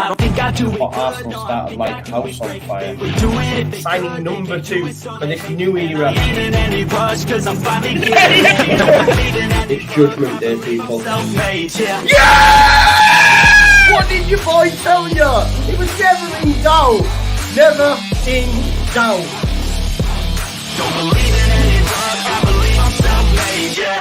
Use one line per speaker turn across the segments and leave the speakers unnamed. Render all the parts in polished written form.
I don't think I do it.
But Arsenal started like house on fire. Signing number 2 for this new era. It's Judgment Day, people. Yeah! What did your boy tell you? It was never in doubt. Never in doubt. Don't believe in any luck, I believe I'm self-made, yeah.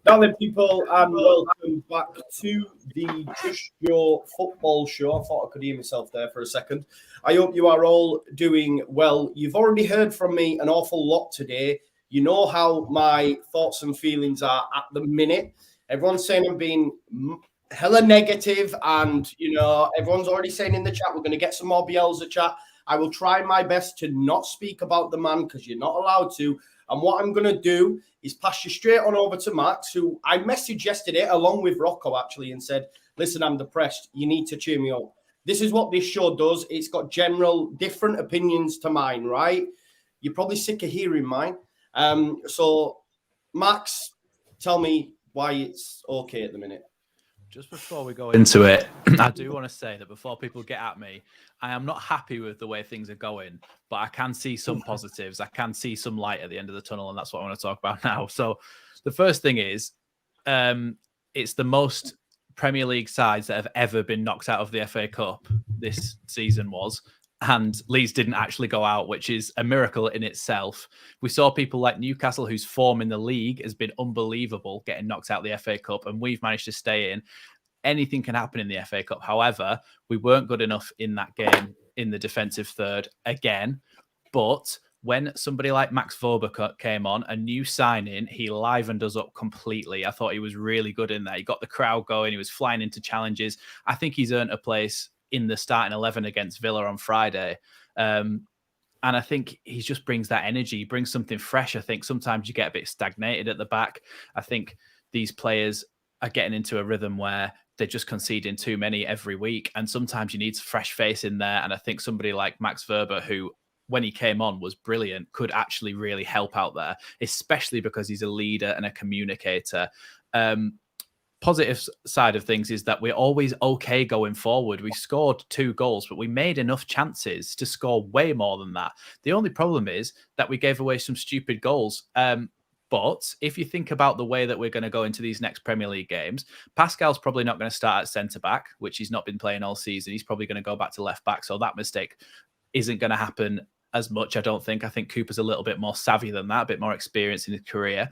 Now then, people, and welcome back to the Just Your Football Show. I thought I could hear myself there for a second. I hope you are all doing well. You've already heard from me an awful lot today. You know how my thoughts and feelings are at the minute. Everyone's saying I'm being hella negative, and, you know, everyone's already saying in the chat, we're going to get some more Bielsa chat. I will try my best to not speak about the man because you're not allowed to. And what I'm going to do is pass you straight on over to Max, who I messaged yesterday along with Rocco, actually, and said, listen, I'm depressed. You need to cheer me up. This is what this show does. It's got general different opinions to mine, right? You're probably sick of hearing mine. So, Max, tell me why it's okay at the minute.
Just before we go into it, I do want to say that before people get at me, I am not happy with the way things are going, but I can see some positives. I can see some light at the end of the tunnel, and that's what I want to talk about now. So the first thing is, it's the most Premier League sides that have ever been knocked out of the FA Cup this season was. And Leeds didn't actually go out, which is a miracle in itself. We saw people like Newcastle, whose form in the league has been unbelievable, getting knocked out of the FA Cup, and we've managed to stay in. Anything can happen in the FA Cup. However, we weren't good enough in that game in the defensive third again. But when somebody like Max Vorber came on, a new signing, he livened us up completely. I thought he was really good in there. He got the crowd going. He was flying into challenges. I think he's earned a place in the starting 11 against Villa on Friday. And I think he just brings that energy, he brings something fresh. I think sometimes you get a bit stagnated at the back. I think these players are getting into a rhythm where they're just conceding too many every week. And sometimes you need a fresh face in there. And I think somebody like Max Vorber, who, when he came on, was brilliant, could actually really help out there, especially because he's a leader and a communicator. Positive side of things is that we're always okay going forward. We scored 2 goals, but we made enough chances to score way more than that. The only problem is that we gave away some stupid goals. But if you think about the way that we're going to go into these next Premier League games, Pascal's probably not going to start at centre-back, which he's not been playing all season. He's probably going to go back to left-back. So that mistake isn't going to happen as much, I don't think. I think Cooper's a little bit more savvy than that, a bit more experienced in his career.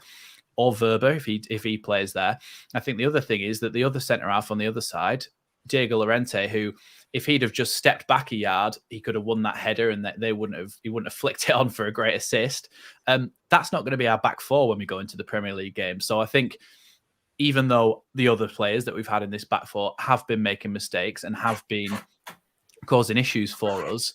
Or Verber, if he plays there. I think the other thing is that the other centre-half on the other side, Diego Llorente, who, if he'd have just stepped back a yard, he could have won that header, and he wouldn't have flicked it on for a great assist. That's not going to be our back four when we go into the Premier League game. So I think even though the other players that we've had in this back four have been making mistakes and have been causing issues for us,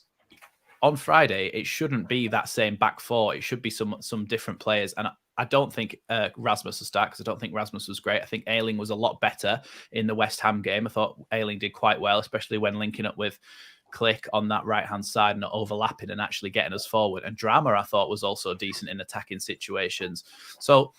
on Friday, it shouldn't be that same back four. It should be some different players. And I don't think Rasmus will start because I don't think Rasmus was great. I think Ayling was a lot better in the West Ham game. I thought Ayling did quite well, especially when linking up with Click on that right-hand side and overlapping and actually getting us forward. And Drama, I thought, was also decent in attacking situations. So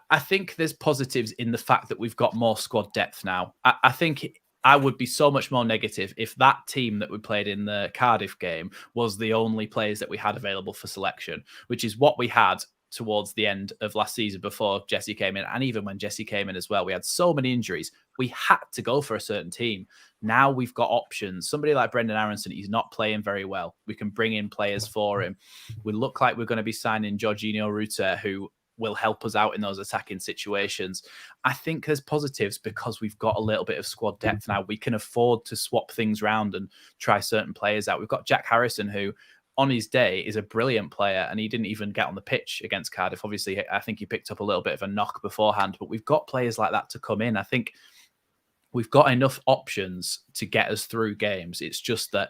I think there's positives in the fact that we've got more squad depth now. I think I would be so much more negative if that team that we played in the Cardiff game was the only players that we had available for selection, which is what we had towards the end of last season before Jesse came in. And even when Jesse came in as well, we had so many injuries. We had to go for a certain team. Now we've got options. Somebody like Brendan Aronson, he's not playing very well. We can bring in players for him. We look like we're going to be signing Jorginho Rutter, who will help us out in those attacking situations. I think there's positives because we've got a little bit of squad depth now. We can afford to swap things around and try certain players out. We've got Jack Harrison, who on his day is a brilliant player, and he didn't even get on the pitch against Cardiff. Obviously, I think he picked up a little bit of a knock beforehand, but we've got players like that to come in. I think we've got enough options to get us through games. It's just that,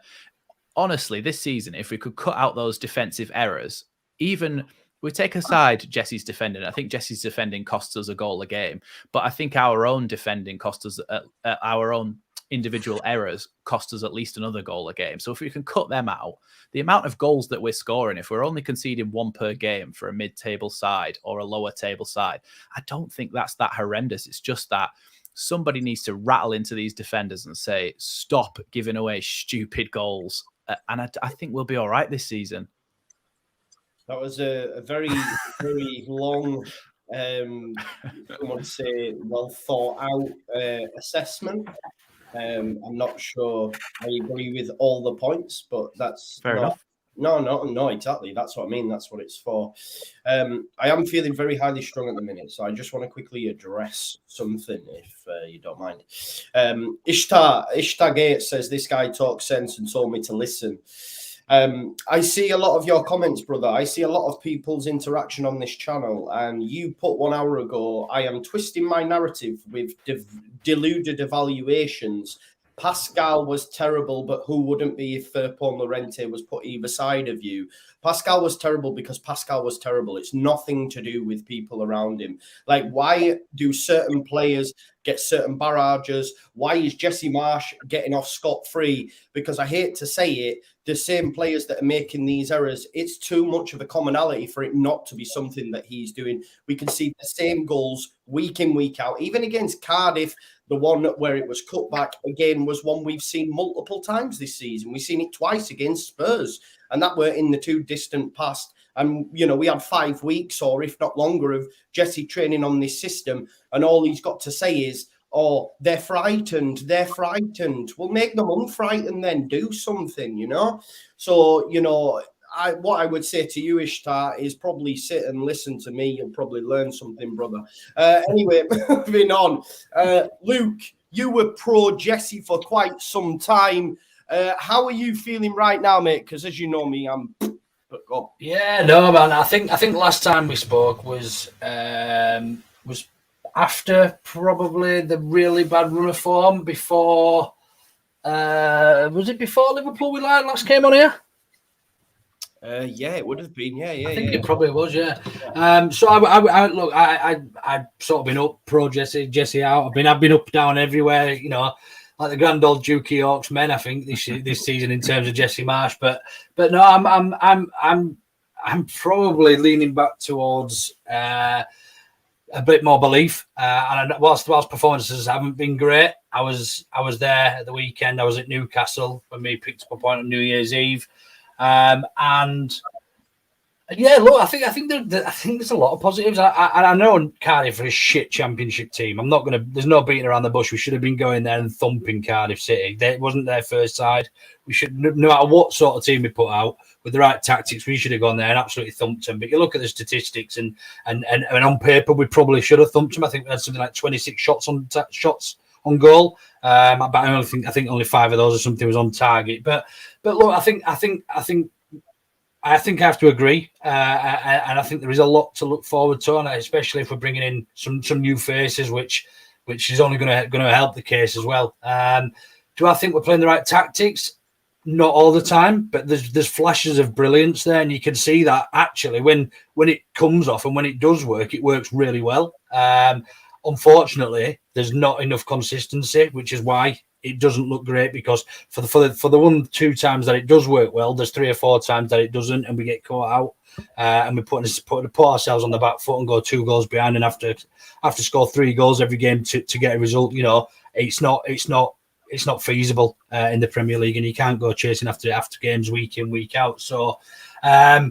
honestly, this season, if we could cut out those defensive errors, even we take aside Jesse's defending. I think Jesse's defending costs us a goal a game, but I think our own defending cost us our own individual errors cost us at least another goal a game. So if we can cut them out, the amount of goals that we're scoring, if we're only conceding 1 per game for a mid-table side or a lower table side, I don't think that's that horrendous. It's just that somebody needs to rattle into these defenders and say, stop giving away stupid goals. And I think we'll be all right this season.
That was a very, very long, someone say, well thought out assessment. I'm not sure I agree with all the points, but that's
fair enough.
No, exactly. That's what I mean. That's what it's for. I am feeling very highly strung at the minute, so I just want to quickly address something, if you don't mind. Ishtar Gates says, this guy talks sense and told me to listen. I see a lot of your comments, brother. I see a lot of people's interaction on this channel, and you put 1 hour ago, I am twisting my narrative with deluded evaluations. Pascal was terrible, but who wouldn't be if Firpo and Llorente was put either side of you? Pascal was terrible because Pascal was terrible. It's nothing to do with people around him. Like, why do certain players get certain barrages? Why is Jesse Marsh getting off scot-free? Because I hate to say it, the same players that are making these errors, it's too much of a commonality for it not to be something that he's doing. We can see the same goals week in, week out. Even against Cardiff, the one where it was cut back, again, was one we've seen multiple times this season. We've seen it twice against Spurs, and that were in the too distant past. And, you know, we had 5 weeks, or if not longer, of Jesse training on this system, and all he's got to say is, oh, they're frightened. They're frightened. Well, make them unfrightened then. Do something, you know? So, you know, what I would say to you, Ishtar, is probably sit and listen to me. You'll probably learn something, brother. Anyway, moving on. Luke, you were pro Jesse for quite some time. How are you feeling right now, mate? Because as you know me, I'm... But go.
Yeah, no, man. I think last time we spoke was after probably the really bad run of form before. Was it before Liverpool we last came on here?
Yeah, it would have been. Yeah.
I think it probably was. Yeah. So I look. I sort of been up pro Jesse out. I've been up down everywhere. You know, like the grand old Duke of York's men. I think this season in terms of Jesse Marsh. But no, I'm probably leaning back towards a bit more belief. And whilst performances haven't been great, I was there at the weekend. I was at Newcastle when we picked up a point on New Year's Eve. And yeah, look, I think there's a lot of positives. I know Cardiff are a shit championship team. I'm not there's no beating around the bush. We should have been going there and thumping Cardiff City. It wasn't their first side. We should, no matter what sort of team we put out with the right tactics, we should have gone there and absolutely thumped them. But you look at the statistics and on paper, we probably should have thumped them. I think we had something like 26 shots on goal. But I think only 5 of those or something was on target. But look, I think I have to agree, and I think there is a lot to look forward to, and especially if we're bringing in some new faces, which is only going to help the case as well. Do I think we're playing the right tactics? Not all the time, but there's flashes of brilliance there, and you can see that actually when it comes off and when it does work, it works really well. Unfortunately, there's not enough consistency, which is why it doesn't look great, because for the 1-2 times that it does work well, there's 3 or 4 times that it doesn't, and we get caught out, and we put ourselves on the back foot and go 2 goals behind, and have to score 3 goals every game to get a result. You know, it's not feasible in the Premier League, and you can't go chasing after games week in, week out. So, yeah,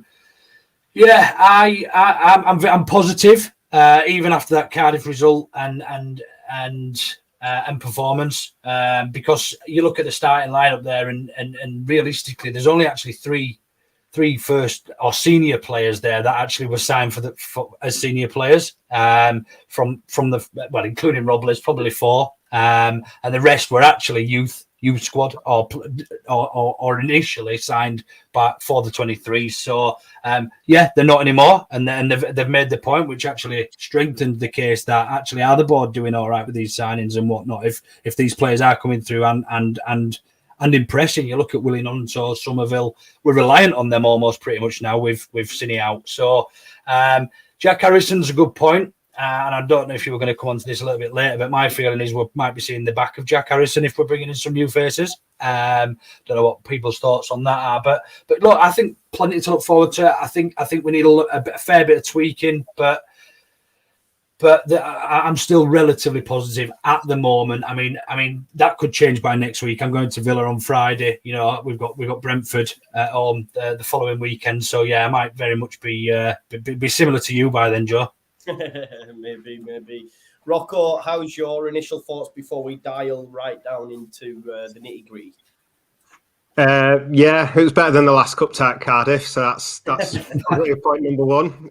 I'm positive. Even after that Cardiff result and performance, because you look at the starting lineup there, and realistically, there's only actually three first or senior players there that actually were signed as senior players. From including Robles, probably 4, and the rest were actually youth squad or initially signed for the 23s. So yeah, they're not anymore, and they've made the point, which actually strengthened the case that actually are the board doing all right with these signings and whatnot. If these players are coming through and impressing, you look at Willie Nunso, Somerville, we're reliant on them almost pretty much now with Cine out. So Jack Harrison's a good point. And I don't know if you were going to come on to this a little bit later, but my feeling is we might be seeing the back of Jack Harrison if we're bringing in some new faces. Don't know what people's thoughts on that are, but look, I think plenty to look forward to. I think we need a fair bit of tweaking, but but I'm still relatively positive at the moment. I mean that could change by next week. I'm going to Villa on Friday. You know, we've got Brentford at home the following weekend. So yeah, I might very much be similar to you by then, Joe.
maybe. Rocco, how's your initial thoughts before we dial right down into the nitty-gritty?
Yeah, it was better than the last cup tie at Cardiff, so that's probably point number one.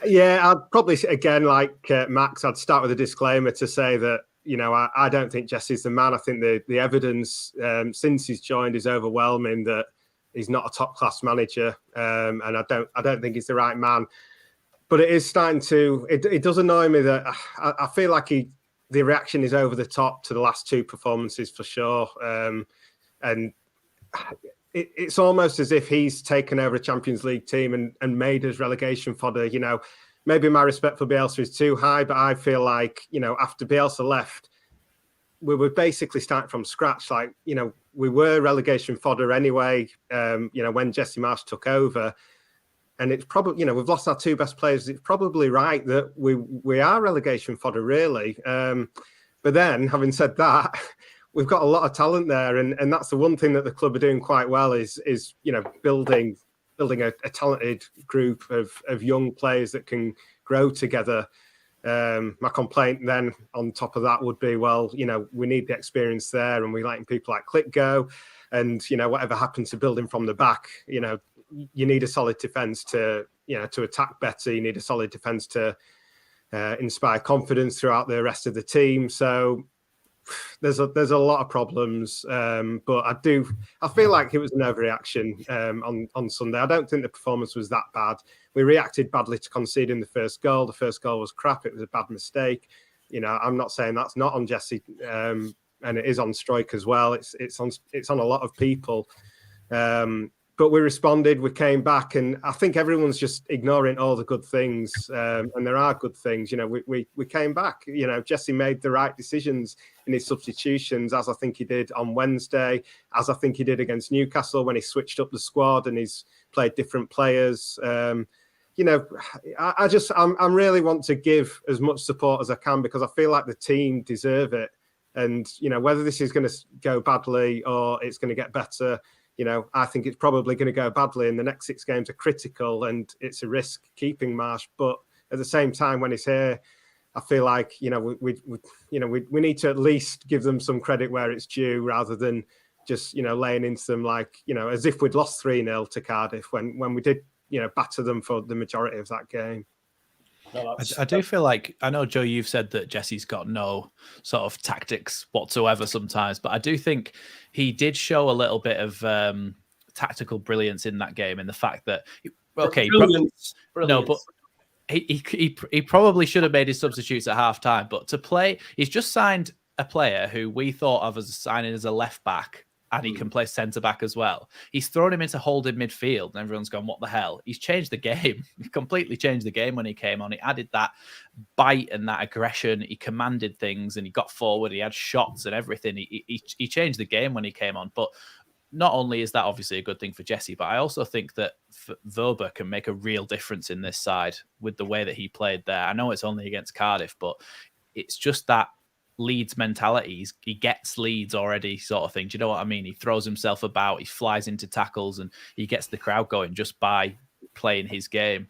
Yeah, I'd probably, again, like Max, I'd start with a disclaimer to say that, you know, I don't think Jesse's the man. I think the evidence since he's joined is overwhelming that he's not a top-class manager, and I don't think he's the right man. But it is starting to, it does annoy me that I feel like the reaction is over the top to the last two performances for sure. And it's almost as if he's taken over a Champions League team and made us relegation fodder. You know, maybe my respect for Bielsa is too high, but I feel like, you know, after Bielsa left, we were basically starting from scratch. Like, you know, we were relegation fodder anyway, you know, when Jesse Marsch took over. And it's probably, you know, we've lost our two best players. It's probably right that we are relegation fodder, really. But then, having said that, we've got a lot of talent there, and that's the one thing that the club are doing quite well is you know, building a talented group of young players that can grow together. My complaint then on top of that would be, well, you know, we need the experience there, and we're letting people like Click go, and you know, whatever happens to building from the back, you know, you need a solid defence to, you know, to attack better. You need a solid defence to inspire confidence throughout the rest of the team. So there's a lot of problems, but I feel like it was an overreaction on Sunday. I don't think the performance was that bad. We reacted badly to conceding the first goal. The first goal was crap. It was a bad mistake. You know, I'm not saying that's not on Jesse, and it is on Struijk as well. It's on a lot of people. But we responded, we came back, and I think everyone's just ignoring all the good things. And there are good things. You know, we came back. You know, Jesse made the right decisions in his substitutions, as I think he did on Wednesday, as I think he did against Newcastle when he switched up the squad and he's played different players. You know, I'm really want to give as much support as I can because I feel like the team deserve it. And, you know, whether this is going to go badly or it's going to get better, you know, I think it's probably going to go badly, and the next 6 games are critical, and it's a risk keeping Marsch. But at the same time, when he's here, I feel like, you know, we need to at least give them some credit where it's due, rather than just, you know, laying into them like, you know, as if we'd lost 3-0 to Cardiff when we did, you know, batter them for the majority of that game.
No, I do feel like, I know, Joe, you've said that Jesse's got no sort of tactics whatsoever sometimes, but I do think he did show a little bit of tactical brilliance in that game, in the fact that, okay, brilliance. No, but he probably should have made his substitutes at half time, but to play, he's just signed a player who we thought of as signing as a left back, and he can play centre back as well. He's thrown him into holding midfield, and everyone's gone, what the hell? He's changed the game. He completely changed the game when he came on. He added that bite and that aggression. He commanded things, and he got forward. He had shots and everything. He changed the game when he came on. But not only is that obviously a good thing for Jesse, but I also think that Wöber can make a real difference in this side with the way that he played there. I know it's only against Cardiff, but it's just that Leeds mentality. He gets Leeds already, sort of thing. Do you know what I mean? He throws himself about, he flies into tackles, and he gets the crowd going just by playing his game.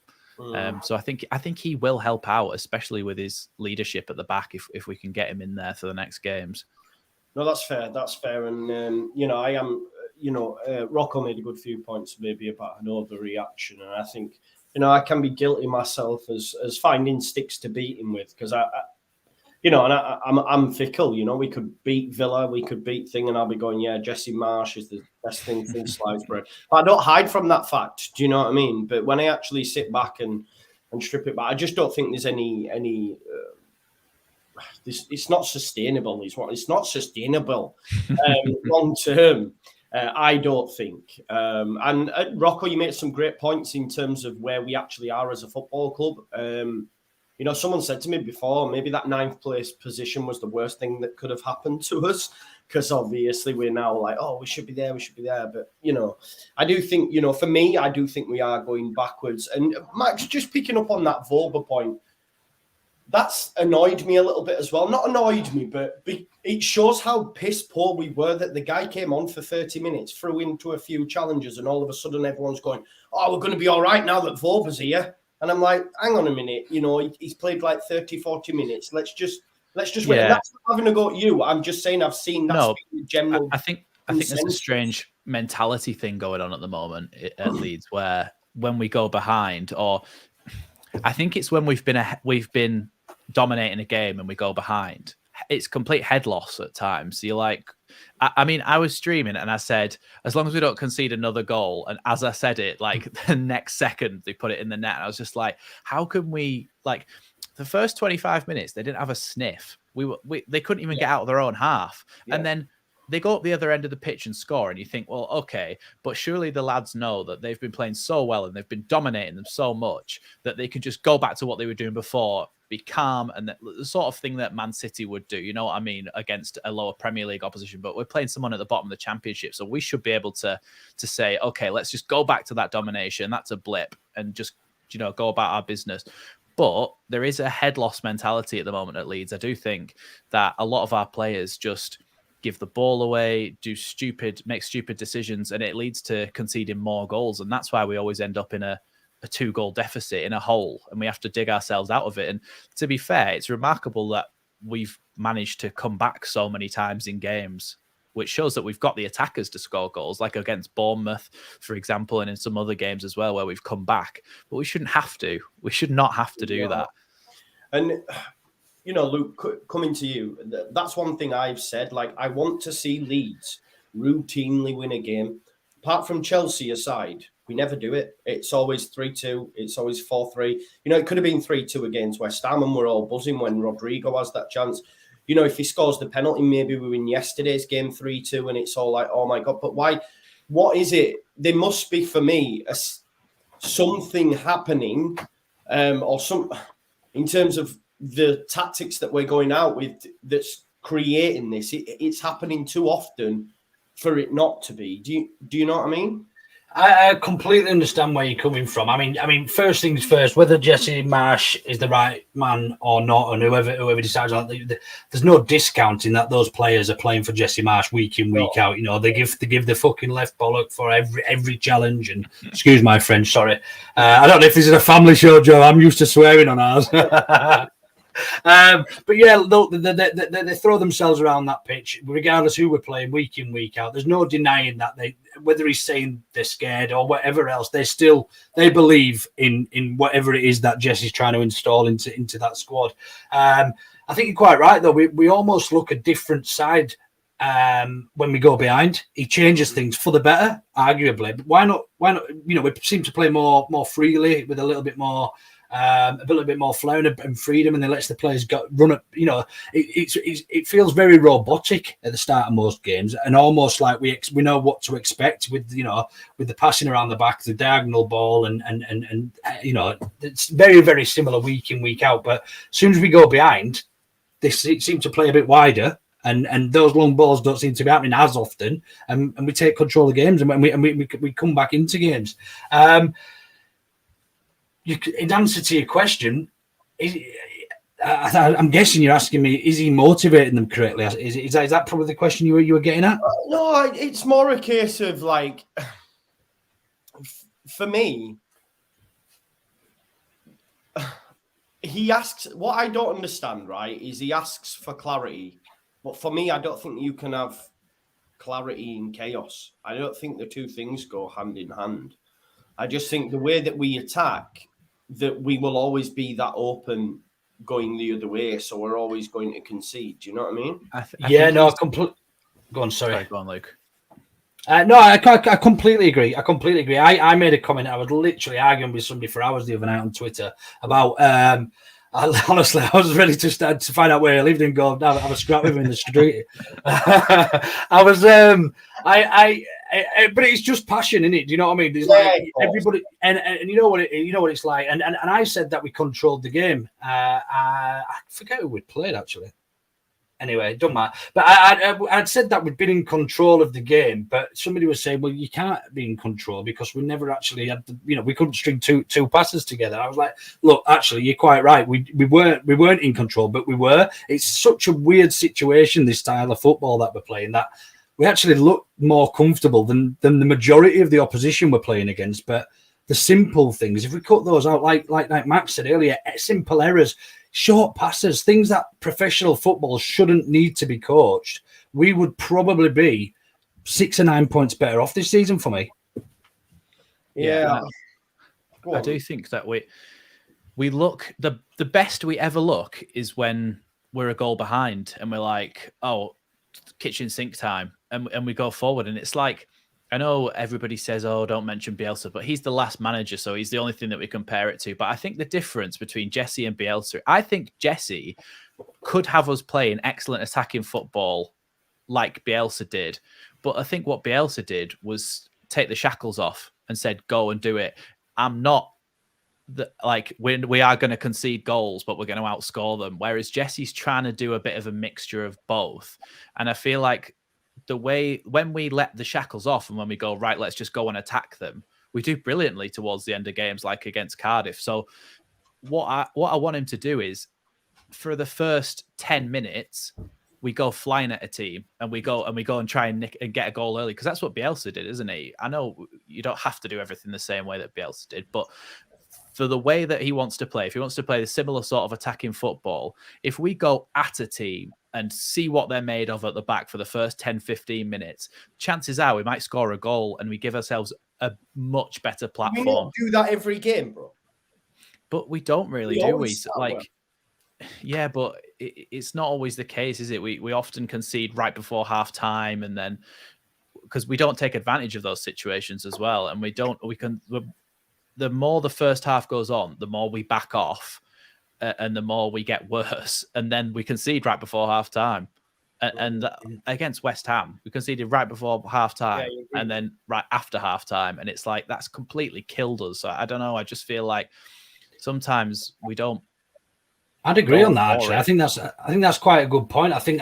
So I think he will help out, especially with his leadership at the back, if we can get him in there for the next games.
No, that's fair. That's fair. And you know, I am. You know, Rocco made a good few points maybe about an overreaction, and I think, you know, I can be guilty myself as finding sticks to beat him with, because I you know, and I'm fickle. You know, we could beat Villa, we could beat Thing, and I'll be going, yeah, Jesse Marsch is the best thing since sliced bread. But I don't hide from that fact. Do you know what I mean? But when I actually sit back and strip it back, I just don't think there's any. It's not sustainable. It's not sustainable long term. I don't think. And Rocco, you made some great points in terms of where we actually are as a football club. You know, someone said to me before, maybe that 9th place position was the worst thing that could have happened to us, because obviously we're now like, oh, we should be there. But, you know, I do think, you know, for me, I do think we are going backwards. And Max, just picking up on that Wöber point, that's annoyed me a little bit as well. Not annoyed me, but it shows how piss poor we were that the guy came on for 30 minutes, threw into a few challenges, and all of a sudden everyone's going, oh, we're going to be all right now that Vauber's here. And I'm like, hang on a minute, you know, he's played like 30, 40 minutes. Let's just wait.
Yeah.
And that's not having a go at you. I'm just saying I've seen that general.
I think there's a strange mentality thing going on at the moment at Leeds where when we go behind, or I think it's when we've been dominating a game and we go behind, it's complete head loss at times. So you're like, I mean, I was streaming and I said, as long as we don't concede another goal, and as I said it, like the next second they put it in the net, and I was just like, how can we, like, the first 25 minutes they didn't have a sniff. They couldn't even get out of their own half, and then they go up the other end of the pitch and score, and you think, well, okay, but surely the lads know that they've been playing so well and they've been dominating them so much that they can just go back to what they were doing before, be calm, and the sort of thing that Man City would do, you know what I mean, against a lower Premier League opposition. But we're playing someone at the bottom of the Championship, so we should be able to say, okay, let's just go back to that domination. That's a blip, and just, you know, go about our business. But there is a head loss mentality at the moment at Leeds. I do think that a lot of our players just give the ball away, make stupid decisions, and it leads to conceding more goals. And that's why we always end up in a 2-goal deficit, in a hole, and we have to dig ourselves out of it. And to be fair, it's remarkable that we've managed to come back so many times in games, which shows that we've got the attackers to score goals, like against Bournemouth, for example, and in some other games as well where we've come back. But we shouldn't have to. We should not have to do that.
And you know, Luke, coming to you, that's one thing I've said. Like, I want to see Leeds routinely win a game. Apart from Chelsea aside, we never do it. It's always 3-2. It's always 4-3. You know, it could have been 3-2 against West Ham, and we're all buzzing when Rodrigo has that chance. You know, if he scores the penalty, maybe we win yesterday's game 3-2, and it's all like, oh my God. But why? What is it? There must be, for me, something happening, or some, in terms of the tactics that we're going out with that's creating this. It's happening too often for it not to be. Do you know what I mean?
I completely understand where you're coming from. I mean, first things first, whether Jesse Marsh is the right man or not, and whoever decides on it, there's no discounting that those players are playing for Jesse Marsh week in, week out. You know, they give the fucking left bollock for every challenge. And excuse my French, sorry. I don't know if this is a family show, Joe. I'm used to swearing on ours. But yeah, they throw themselves around that pitch, regardless who we're playing week in, week out. There's no denying that whether he's saying they're scared or whatever else, they believe in whatever it is that Jesse's trying to install into that squad. I think you're quite right, though. We almost look a different side when we go behind. He changes things for the better, arguably. But why not? You know, we seem to play more freely with a little bit more flow and freedom, and then lets the players run up. You know, it feels very robotic at the start of most games, and almost like we know what to expect with the passing around the back, the diagonal ball, and you know, it's very, very similar week in, week out. But as soon as we go behind, they seem to play a bit wider. And those long balls don't seem to be happening as often, and we take control of games, and we come back into games. In answer to your question, I'm guessing you're asking me, is he motivating them correctly? Is that probably the question you were getting at?
No, it's more a case of, like, for me, he asks, what I don't understand, right, is he asks for clarity. But for me, I don't think you can have clarity in chaos. I don't think the two things go hand in hand. I just think the way that we attack, that we will always be that open going the other way, so we're always going to concede. Do you know what I mean?
Go on, sorry.
Go on, Luke.
No, I completely agree. I made a comment. I was literally arguing with somebody for hours the other night on Twitter about. Honestly, I was ready to start to find out where he lived and go have a scrap with him in the street. But it's just passion, isn't it? Do you know what I mean? There's like everybody, and you know what it's like. And I said that we controlled the game. I forget who we played actually. anyway, it don't matter. But I'd said that we'd been in control of the game, but somebody was saying, well, you can't be in control because we never actually had, we couldn't string two passes together. I was like, look, actually, you're quite right. We weren't in control, but we were. It's such a weird situation, this style of football that we're playing, that we actually look more comfortable than the majority of the opposition we're playing against. But the simple things, if we cut those out, like Max said earlier, simple errors, short passes, things that professional football shouldn't need to be coached, we would probably be 6 or 9 points better off this season for me.
Yeah. I do think that we look, the best we ever look is when we're a goal behind and we're like, oh, kitchen sink time, and we go forward. And it's like, I know everybody says, oh, don't mention Bielsa, but he's the last manager, so he's the only thing that we compare it to. But I think the difference between Jesse and Bielsa, I think Jesse could have us playing excellent attacking football like Bielsa did. But I think what Bielsa did was take the shackles off and said, go and do it. I'm not we are going to concede goals, but we're going to outscore them. Whereas Jesse's trying to do a bit of a mixture of both. And I feel like the way when we let the shackles off and when we go, right, let's just go and attack them, we do brilliantly towards the end of games, like against Cardiff. So what I want him to do is, for the first 10 minutes, we go flying at a team and we go and try and nick and get a goal early, because that's what Bielsa did, isn't he? I know you don't have to do everything the same way that Bielsa did, but for the way that he wants to play, if he wants to play the similar sort of attacking football, if we go at a team and see what they're made of at the back for the first 10, 15 minutes, chances are we might score a goal and we give ourselves a much better platform.
We don't do that every game, bro.
But we don't really, do we? Like, yeah, but it's not always the case, is it? We often concede right before half time, and then because we don't take advantage of those situations as well. And the more the first half goes on, the more we back off and the more we get worse. And then we concede right before half time. And against West Ham, we conceded right before half time and then right after half time. And it's like, that's completely killed us. So I don't know. I just feel like sometimes we don't.
I'd agree on that. Actually, I think that's quite a good point. I think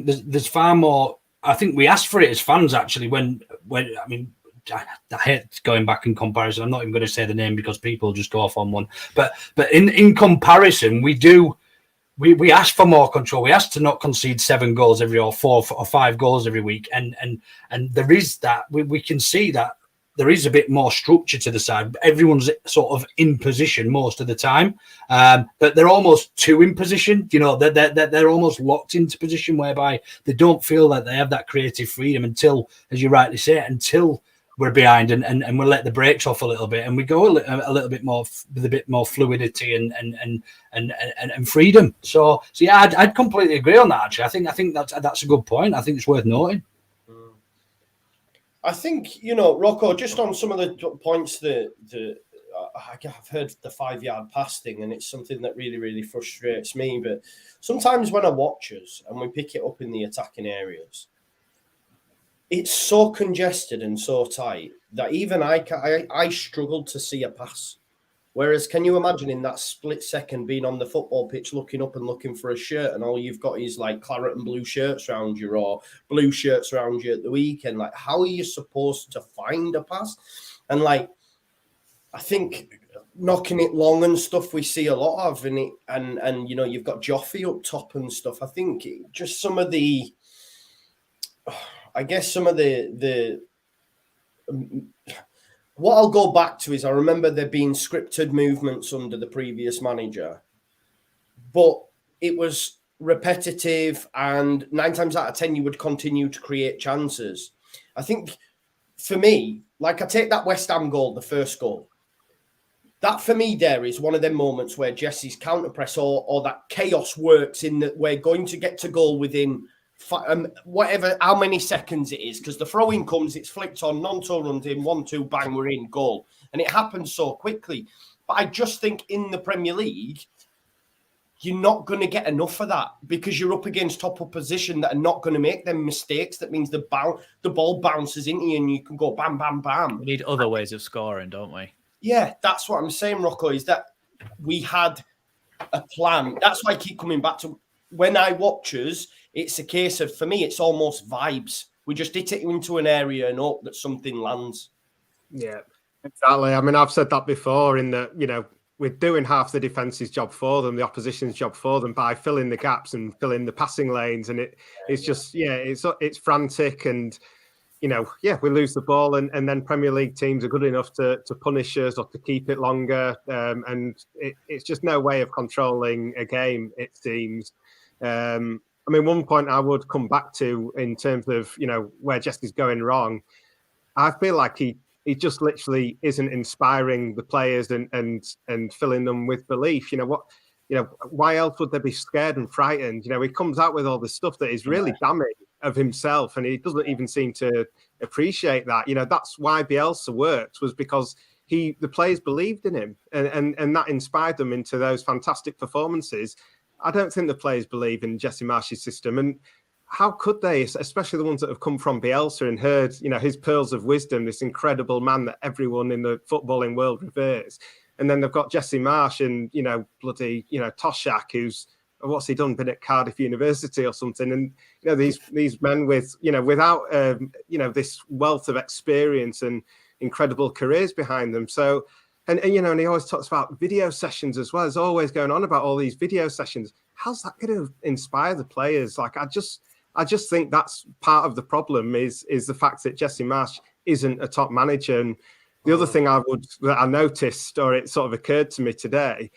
there's far more. I think we asked for it as fans, actually, when I mean, I hate going back in comparison. I'm not even going to say the name because people just go off on one. But in comparison, we ask for more control. We ask to not concede 7 goals every or 4 or 5 goals every week. And there is that we can see that there is a bit more structure to the side. Everyone's sort of in position most of the time, but they're almost too in position. They're almost locked into position whereby they don't feel that they have that creative freedom until, as you rightly say, until we're behind and we'll let the brakes off a little bit and we go a little bit more with a bit more fluidity and freedom. So yeah, I'd completely agree on that. Actually, I think that's a good point. I think it's worth noting.
I think, Rocco, just on some of the points that I've heard the 5-yard pass thing, and it's something that really, really frustrates me. But sometimes when I watch us and we pick it up in the attacking areas, it's so congested and so tight that even I struggled to see a pass. Whereas, can you imagine in that split second being on the football pitch, looking up and looking for a shirt, and all you've got is like claret and blue shirts around you or blue shirts around you at the weekend? Like, how are you supposed to find a pass? And like, I think knocking it long and stuff we see a lot of, and you've got Joffy up top and stuff. I think just some of the. I guess some of the what I'll go back to is I remember there being scripted movements under the previous manager, but it was repetitive, and 9 times out of 10 you would continue to create chances. I think for me, like I take that West Ham goal, the first goal, that for me there is one of them moments where Jesse's counter press or that chaos works in that we're going to get to goal within whatever, how many seconds it is, because the throw-in comes, it's flicked on, non-toe runs in, 1-2, bang, we're in, goal. And it happens so quickly. But I just think in the Premier League, you're not going to get enough of that because you're up against top opposition that are not going to make them mistakes. That means the ball bounces into you and you can go bam, bam, bam.
We need other ways of scoring, don't we?
Yeah, that's what I'm saying, Rocco, is that we had a plan. That's why I keep coming back to when I watch us, it's a case of, for me, it's almost vibes. We just hit it into an area and hope that something lands.
Yeah, exactly. I mean, I've said that before in that, you know, we're doing half the defense's job for them, the opposition's job for them, by filling the gaps and filling the passing lanes. And it's just, it's frantic. And, you know, we lose the ball, and then Premier League teams are good enough to punish us or to keep it longer. And it's just no way of controlling a game, it seems. I mean, one point I would come back to in terms of, you know, where Jesse's going wrong, I feel like he just literally isn't inspiring the players and filling them with belief. You know, why else would they be scared and frightened? You know, he comes out with all this stuff that is really damning of himself, and he doesn't even seem to appreciate that. You know, that's why Bielsa worked, was because the players believed in him, and that inspired them into those fantastic performances. I don't think the players believe in Jesse Marsch's system, and how could they, especially the ones that have come from Bielsa and heard, you know, his pearls of wisdom, this incredible man that everyone in the footballing world reveres. And then they've got Jesse Marsch and, you know, bloody, you know, Toshak, who's, what's he done, been at Cardiff University or something. And, you know, these men with, you know, without, you know, this wealth of experience and incredible careers behind them. So, and you know, and he always talks about video sessions as well. He's always going on about all these video sessions. How's that going to inspire the players? Like, I just think that's part of the problem is the fact that Jesse Marsch isn't a top manager. And the other thing that I noticed, or it sort of occurred to me today,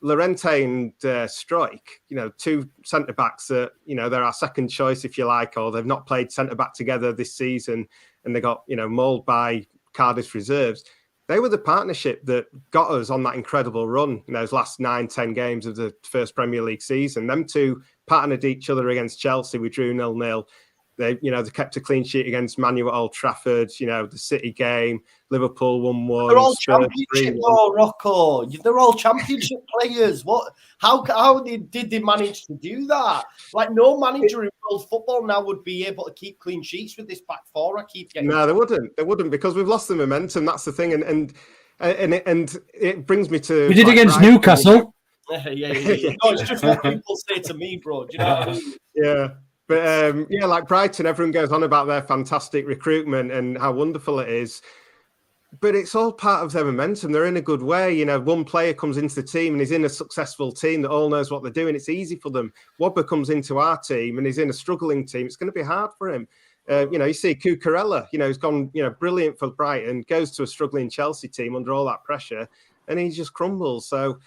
Llorente and Struijk, you know, two centre-backs that, you know, they're our second choice, if you like, or they've not played centre-back together this season, and they got, you know, mauled by Cardiff reserves. They were the partnership that got us on that incredible run in those last 9-10 games of the first Premier League season. Them two partnered each other against Chelsea. We drew 0-0. They kept a clean sheet against Man U at Old Trafford. You know, the City game, Liverpool 1-1.
They're all championship, though, Rocco. They're all championship players. How did they manage to do that? Like, no manager in world football now would be able to keep clean sheets with this back four.
No, they wouldn't. They wouldn't, because we've lost the momentum. That's the thing, and it brings me to.
We did against Newcastle.
Yeah. No, it's just what people say to me, bro. Do you know what I mean?
Yeah. But like Brighton, everyone goes on about their fantastic recruitment and how wonderful it is. But it's all part of their momentum. They're in a good way. You know, one player comes into the team and he's in a successful team that all knows what they're doing. It's easy for them. Wobber comes into our team and he's in a struggling team. It's going to be hard for him. You know, you see Cucurella, you know, he's gone, you know, brilliant for Brighton, goes to a struggling Chelsea team under all that pressure, and he just crumbles. So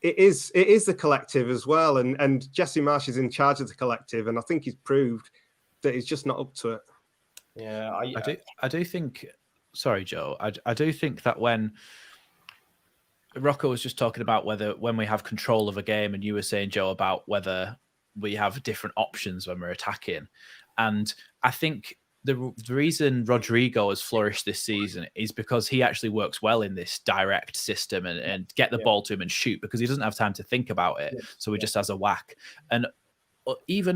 it is the collective as well. And Jesse Marsch is in charge of the collective, and I think he's proved that he's just not up to it.
Yeah,
I do think. Sorry, Joe. I do think that when Rocco was just talking about when we have control of a game, and you were saying, Joe, about whether we have different options when we're attacking, and I think the reason Rodrigo has flourished this season is because he actually works well in this direct system and get the ball to him and shoot, because he doesn't have time to think about it. So he just has a whack. And even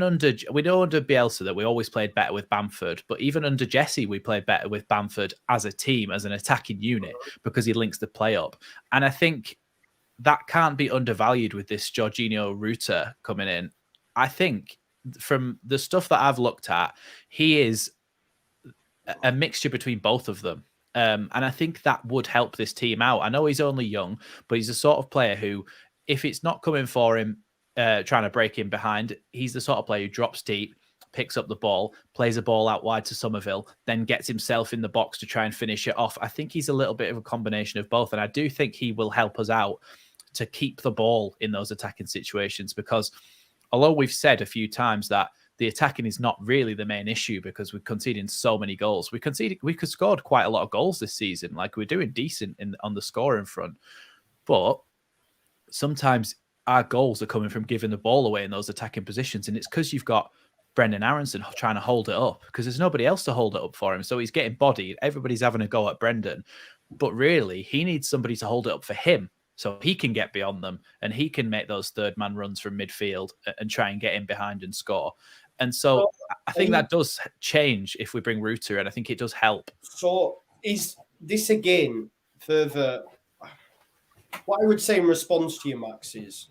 we know under Bielsa that we always played better with Bamford, but even under Jesse, we played better with Bamford as a team, as an attacking unit, because he links the play up. And I think that can't be undervalued with this Jorginho Ruta coming in. I think from the stuff that I've looked at, he is a mixture between both of them. And I think that would help this team out. I know he's only young, but he's the sort of player who, if it's not coming for him, trying to break in behind, he's the sort of player who drops deep, picks up the ball, plays a ball out wide to Somerville, then gets himself in the box to try and finish it off. I think he's a little bit of a combination of both. And I do think he will help us out to keep the ball in those attacking situations, because although we've said a few times that the attacking is not really the main issue because we're conceding so many goals. We scored quite a lot of goals this season. Like, we're doing decent on the scoring front. But sometimes our goals are coming from giving the ball away in those attacking positions. And it's because you've got Brendan Aronson trying to hold it up, because there's nobody else to hold it up for him. So he's getting bodied. Everybody's having a go at Brendan. But really, he needs somebody to hold it up for him, so he can get beyond them and he can make those third-man runs from midfield and try and get in behind and score. And so I think that does change if we bring Ruta, and I think it does help.
So is this, again, further... What I would say in response to you, Max, is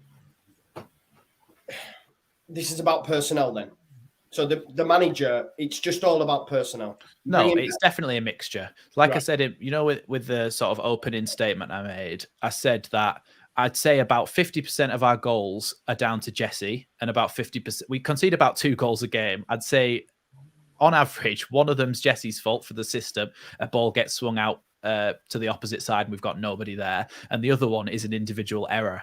this is about personnel then. So the manager, it's just all about personnel.
No, it's definitely a mixture. Like I said, with the sort of opening statement I made, I said that I'd say about 50% of our goals are down to Jesse, and about 50%, we concede about 2 goals a game. I'd say on average, one of them's Jesse's fault for the system. A ball gets swung out to the opposite side and we've got nobody there. And the other one is an individual error.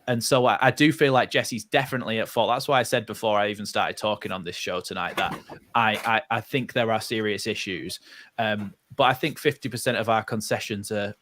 And so I do feel like Jesse's definitely at fault. That's why I said before I even started talking on this show tonight that I think there are serious issues. But I think 50% of our concessions are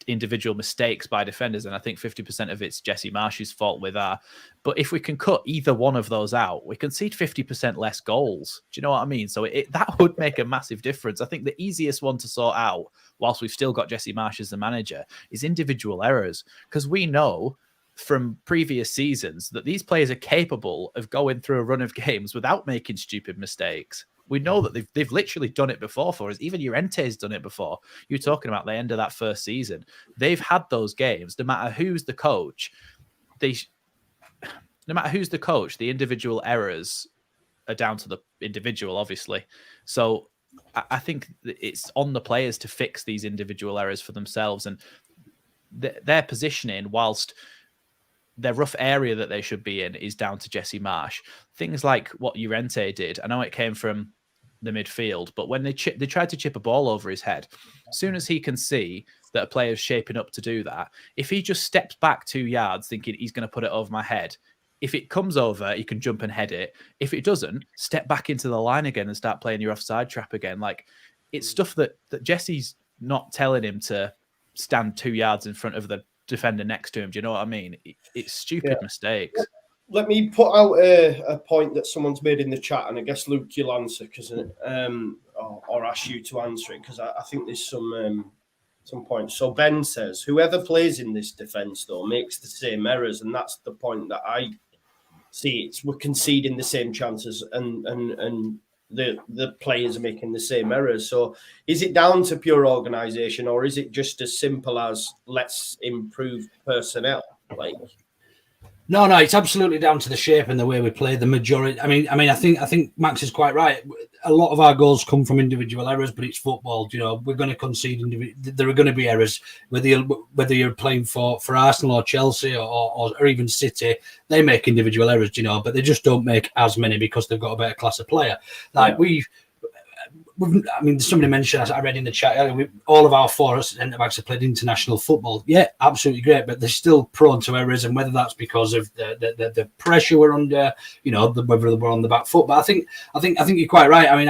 individual mistakes by defenders, and I think 50% of it's Jesse Marsh's fault with our. But if we can cut either one of those out, we concede 50% less goals. Do you know what I mean? So that would make a massive difference. I think the easiest one to sort out, whilst we've still got Jesse Marsh as the manager, is individual errors, because we know from previous seasons that these players are capable of going through a run of games without making stupid mistakes. We know that they've literally done it before for us. Even Llorente's done it before. You're talking about the end of that first season. They've had those games. No matter who's the coach, the individual errors are down to the individual, obviously. So I think it's on the players to fix these individual errors for themselves, and their positioning, whilst their rough area that they should be in is down to Jesse Marsh. Things like what Llorente did, I know it came from the midfield, but when they tried to chip a ball over his head, as soon as he can see that a player's shaping up to do that, if he just steps back 2 yards thinking he's going to put it over my head, if it comes over, he can jump and head it. If it doesn't, step back into the line again and start playing your offside trap again. Like, it's stuff that Jesse's not telling him to stand 2 yards in front of the defender next to him. Do you know what I mean? It's stupid mistakes.
Let me put out a point that someone's made in the chat, and I guess Luke, you'll answer because or ask you to answer it, because I think there's some points. So Ben says, whoever plays in this defence though makes the same errors, and that's the point that I see. We're conceding the same chances, and the players are making the same errors. So is it down to pure organisation, or is it just as simple as let's improve personnel?
No, it's absolutely down to the shape and the way we play. The majority, I mean, I think Max is quite right. A lot of our goals come from individual errors, but it's football. You know, we're going to concede. There are going to be errors, whether you're playing for Arsenal or Chelsea or even City. They make individual errors, you know, but they just don't make as many because they've got a better class of player. I mean, somebody mentioned, I read in the chat earlier, all of our 4 centre backs have played international football. Yeah, absolutely great, but they're still prone to errors, and whether that's because of the pressure we're under, you know, whether we're on the back foot. But I think you're quite right. I mean,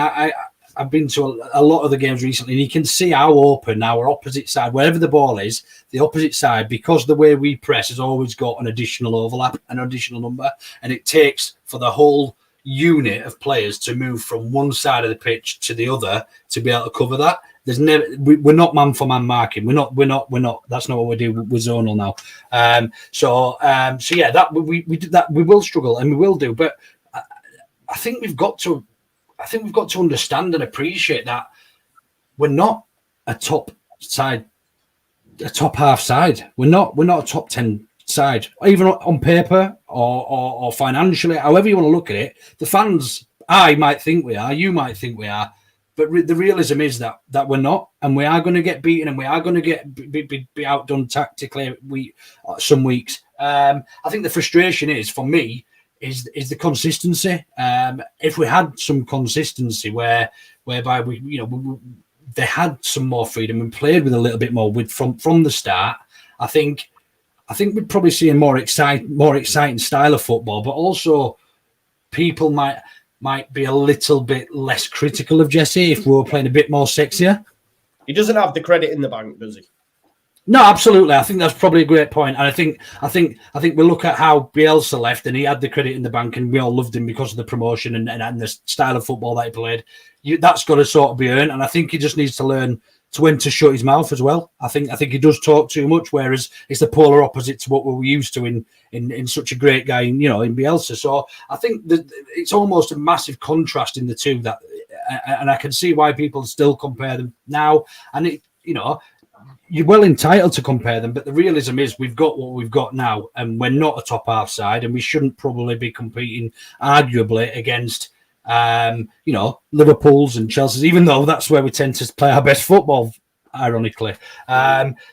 I've been to a lot of the games recently, and you can see how open our opposite side, wherever the ball is, the opposite side, because the way we press has always got an additional overlap, an additional number, and it takes for the whole unit of players to move from one side of the pitch to the other to be able to cover that. We're not man for man marking. We're not. That's not what we do. We're zonal now. So yeah, that we do that. We will struggle and we will do. But I think we've got to understand and appreciate that we're not a top side, a top half side. We're not a top 10 side, even on paper or financially, however you want to look at it. The fans, I might think we are, you might think we are, but the realism is that we're not, and we are going to get beaten, and we are going to be outdone tactically some weeks. I think the frustration is, for me, is the consistency. If we had some consistency whereby they had some more freedom and played with a little bit more width from the start, I think we'd probably see a more exciting style of football, but also people might be a little bit less critical of Jesse if we were playing a bit more sexier.
He doesn't have the credit in the bank, does he?
No, absolutely. I think that's probably a great point. And I think we look at how Bielsa left, and he had the credit in the bank, and we all loved him because of the promotion and the style of football that he played. That's got to sort of be earned, and I think he just needs to learn when to shut his mouth as well. I think he does talk too much, whereas it's the polar opposite to what we're used to in such a great guy, in Bielsa. So I think that it's almost a massive contrast in the two, and I can see why people still compare them now. And you're well entitled to compare them, but the realism is we've got what we've got now, and we're not a top half side, and we shouldn't probably be competing arguably against Liverpool's and Chelsea's, even though that's where we tend to play our best football, ironically.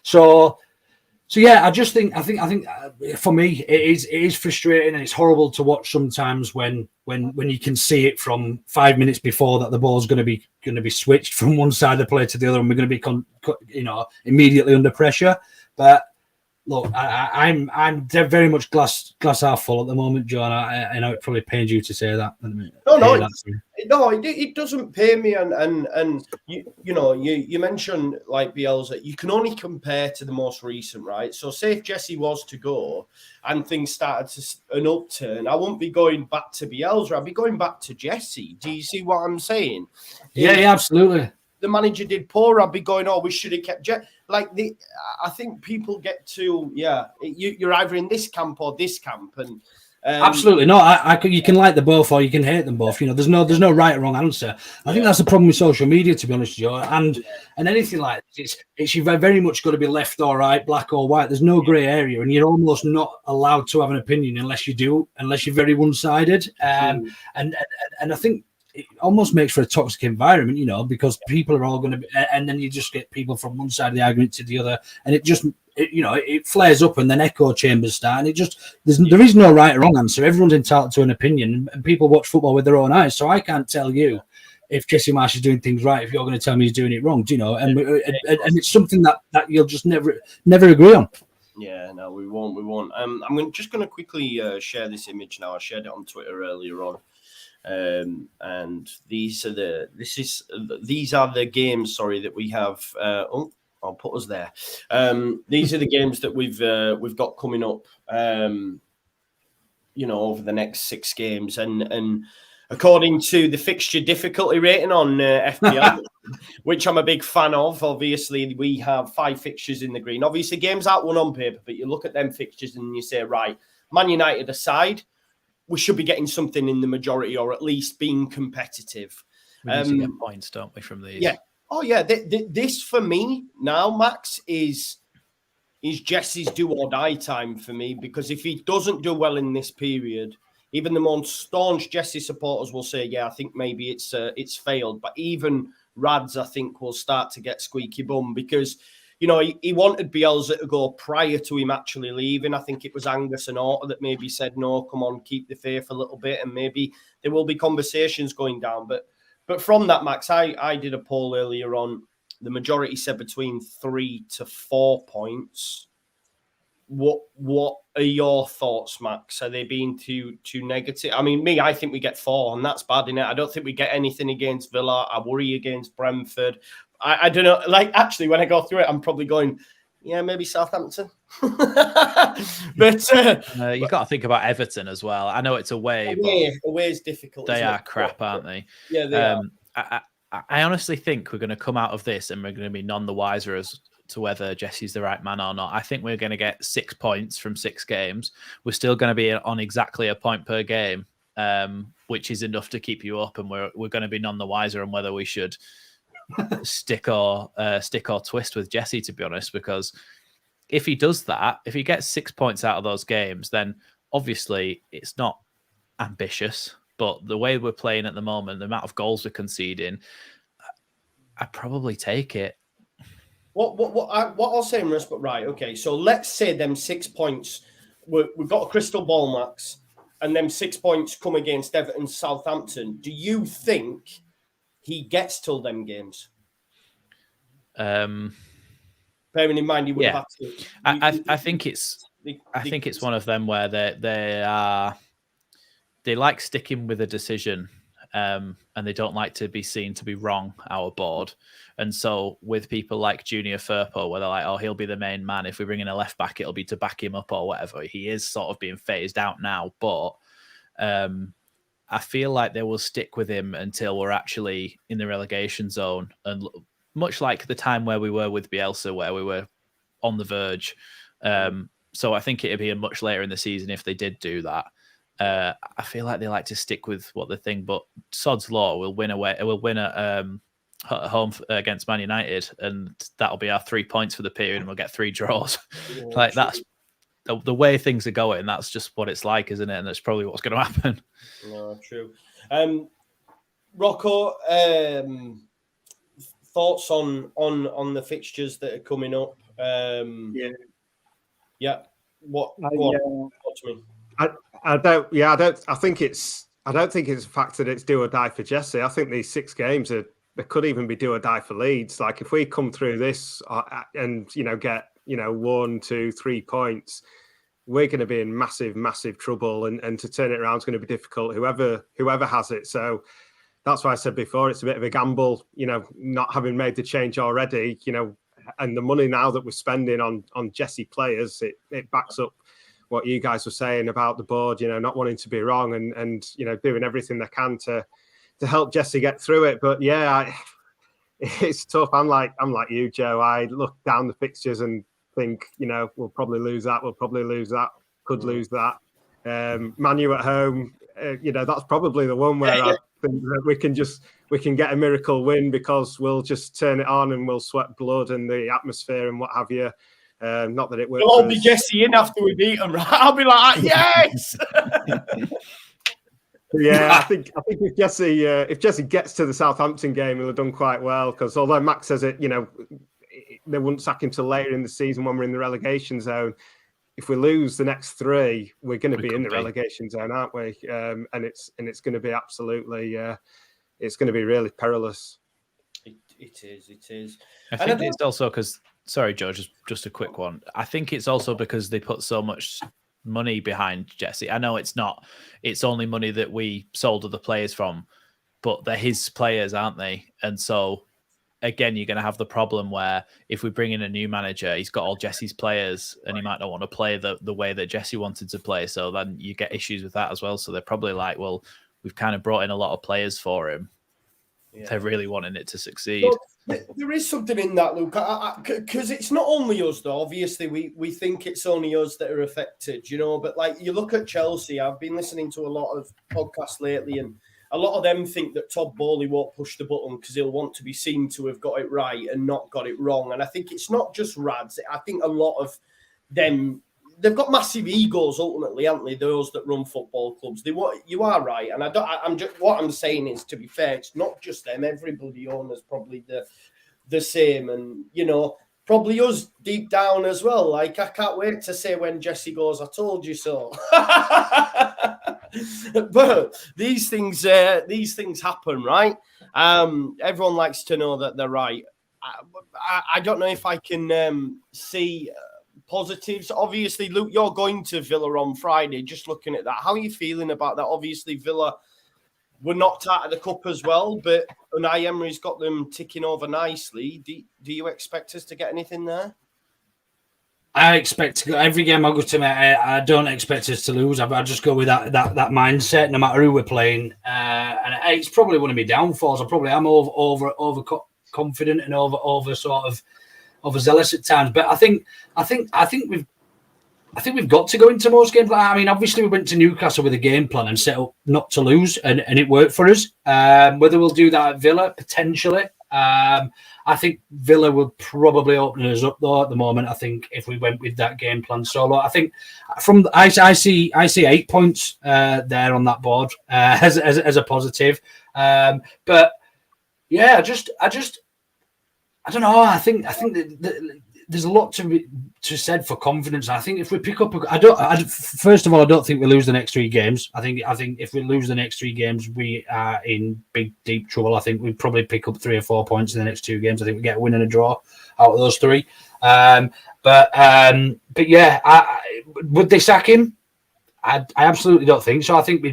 So yeah, I think for me it is frustrating, and it's horrible to watch sometimes when you can see it from 5 minutes before that the ball's going to be switched from one side of the play to the other, and we're going to be immediately under pressure. But look, I'm very much glass half full at the moment, John. I know it probably pains you to say that.
It doesn't pay me. And you mentioned like Bielsa, you can only compare to the most recent, right? So say if Jesse was to go and things started an upturn, I wouldn't be going back to Bielsa. I'd be going back to Jesse. Do you see what I'm saying?
Yeah, absolutely.
The manager did poor, I'd be going, we should have kept Jet. I think people get to, you're either in this camp or this camp. And
absolutely. No, you can like them both or you can hate them both. There's no right or wrong answer. I think that's the problem with social media, to be honest, Joe. And anything like this, it's very much got to be left or right, black or white. There's no grey area, and you're almost not allowed to have an opinion unless you're very one-sided. And I think it almost makes for a toxic environment, because people are all going to be, and then you just get people from one side of the argument to the other, and it flares up, and then echo chambers start, and there is no right or wrong answer. Everyone's entitled to an opinion, and people watch football with their own eyes. So I can't tell you if Jesse Marsh is doing things right if you're going to tell me he's doing it wrong. And it's something that you'll just never agree on.
Yeah, no, we won't. I'm just going to quickly share this image now. I shared it on Twitter earlier on. And these are the games, that we have. I'll put us there. These are the games that we've got coming up. Over the next 6 games, and according to the fixture difficulty rating on FPL, which I'm a big fan of. Obviously, we have 5 fixtures in the green. Obviously, games aren't won on paper, but you look at them fixtures and you say, right, Man United aside, we should be getting something in the majority, or at least being competitive.
We need to get points, don't we, from these?
Yeah. Oh, yeah. This for me now, Max, is Jesse's do or die time for me, because if he doesn't do well in this period, even the most staunch Jesse supporters will say, I think maybe it's failed. But even Rads, I think, will start to get squeaky bum, because he wanted Bielsa to go prior to him actually leaving. I think it was Angus and Orta that maybe said, no, come on, keep the faith a little bit, and maybe there will be conversations going down. But from that, Max, I did a poll earlier on. The majority said between 3 to 4 points. What are your thoughts, Max? Are they being too negative? I mean, I think we get 4, and that's bad, innit? I don't think we get anything against Villa. I worry against Brentford. I don't know. Actually, when I go through it, I'm probably going, maybe Southampton. But
you got to think about Everton as well. I know it's away.
Away is difficult.
They are crap, aren't they?
Yeah, they are.
I honestly think we're going to come out of this and we're going to be none the wiser as to whether Jesse's the right man or not. I think we're going to get 6 points from 6 games. We're still going to be on exactly a point per game, which is enough to keep you up, and we're going to be none the wiser on whether we should stick or twist with Jesse, to be honest, because if he does that, if he gets 6 points out of those games, then obviously it's not ambitious, but the way we're playing at the moment, the amount of goals we're conceding, I'd probably take it.
What I'll say in respect, right? Okay, so let's say them 6 points. We've got a crystal ball, Max, and them 6 points come against Everton, Southampton. Do you think he gets till them games?
Bearing
in mind he would have to.
I think it's one of them where they like sticking with a decision, and they don't like to be seen to be wrong, our board. And so with people like Junior Firpo, where they're like, he'll be the main man. If we bring in a left back, it'll be to back him up or whatever. He is sort of being phased out now, but I feel like they will stick with him until we're actually in the relegation zone. And much like the time where we were with Bielsa, where we were on the verge. So I think it'd be much later in the season if they did do that. I feel like they like to stick with what they think, but sod's law, will win away. We'll win at at home against Man United, and that'll be our 3 points for the period, and we'll get 3 draws. Like that's the way things are going. That's just what it's like, isn't it? And that's probably what's going to happen.
No, true. Rocco, thoughts on the fixtures that are coming up? Yeah. What? Talk to me.
I don't think it's a fact that it's do or die for Jesse. I think these 6 games they could even be do or die for Leeds. Like if we come through this and get 1, 2, 3 points, we're going to be in massive trouble, and to turn it around is going to be difficult. Whoever has it. So that's why I said before it's a bit of a gamble. Not having made the change already. And the money now that we're spending on Jesse players, it backs up what you guys were saying about the board, not wanting to be wrong and doing everything they can to help Jesse get through it. But yeah, it's tough. I'm like you, Joe. I look down the fixtures and think, we'll probably lose that. We'll probably lose that. Could lose that. Man U at home, that's probably the one where I think that we can get a miracle win because we'll just turn it on and we'll sweat blood and the atmosphere and what have you. Not that it works.
We'll all be Jesse in after we beat them, right? I'll be like, yes.
Yeah, I think if Jesse gets to the Southampton game, he'll have done quite well. Because although Max says it, they wouldn't sack him till later in the season when we're in the relegation zone. If we lose the next 3, we're going to be in the relegation zone, aren't we? And it's going to be absolutely, it's going to be really perilous.
It is.
I think it's also because. Sorry, Joe, just a quick one. I think it's also because they put so much money behind Jesse. I know it's only money that we sold other players from, but they're his players, aren't they? And so, again, you're going to have the problem where if we bring in a new manager, he's got all Jesse's players and he might not want to play the way that Jesse wanted to play. So then you get issues with that as well. So they're probably like, well, we've kind of brought in a lot of players for him. Yeah. They're really wanting it to succeed.
But there is something in that, Luke, because it's not only us, though. Obviously, we think it's only us that are affected, but like you look at Chelsea, I've been listening to a lot of podcasts lately, and a lot of them think that Todd Bowley won't push the button because he'll want to be seen to have got it right and not got it wrong. And I think it's not just Rads. I think a lot of them, they've got massive egos ultimately, haven't they? Those that run football clubs. You are right, and what I'm saying is, to be fair, it's not just them. Everybody owners probably the same, and probably us deep down as well. Like I can't wait to say when Jesse goes, "I told you so." But these things happen, right? Everyone likes to know that they're right. I don't know if I can see positives. Obviously, Luke, you're going to Villa on Friday. Just looking at that, how are you feeling about that? Obviously, Villa were knocked out of the cup as well, but Unai Emery's got them ticking over nicely. Do you expect us to get anything there?
I expect to go every game I go to. I don't expect us to lose. I just go with that mindset, no matter who we're playing. And it's probably one of my downfalls. I probably am over confident and over sort of overzealous at times. But I think we've got to go into most games. I mean, obviously we went to Newcastle with a game plan and set up not to lose, and it worked for us. Whether we'll do that at Villa, potentially. I think Villa will probably open us up though at the moment. I think if we went with that game plan solo, I think I see 8 points there on that board as a positive. But yeah, I don't know. I think that there's a lot to be said for confidence. I think if we pick up, first of all, I don't think we lose the next 3 games. I think if we lose the next 3 games, we are in deep trouble. I think we'd probably pick up 3 or 4 points in the next 2 games. I think we get a win and a draw out of those 3. But yeah, would they sack him? I absolutely don't think so. I think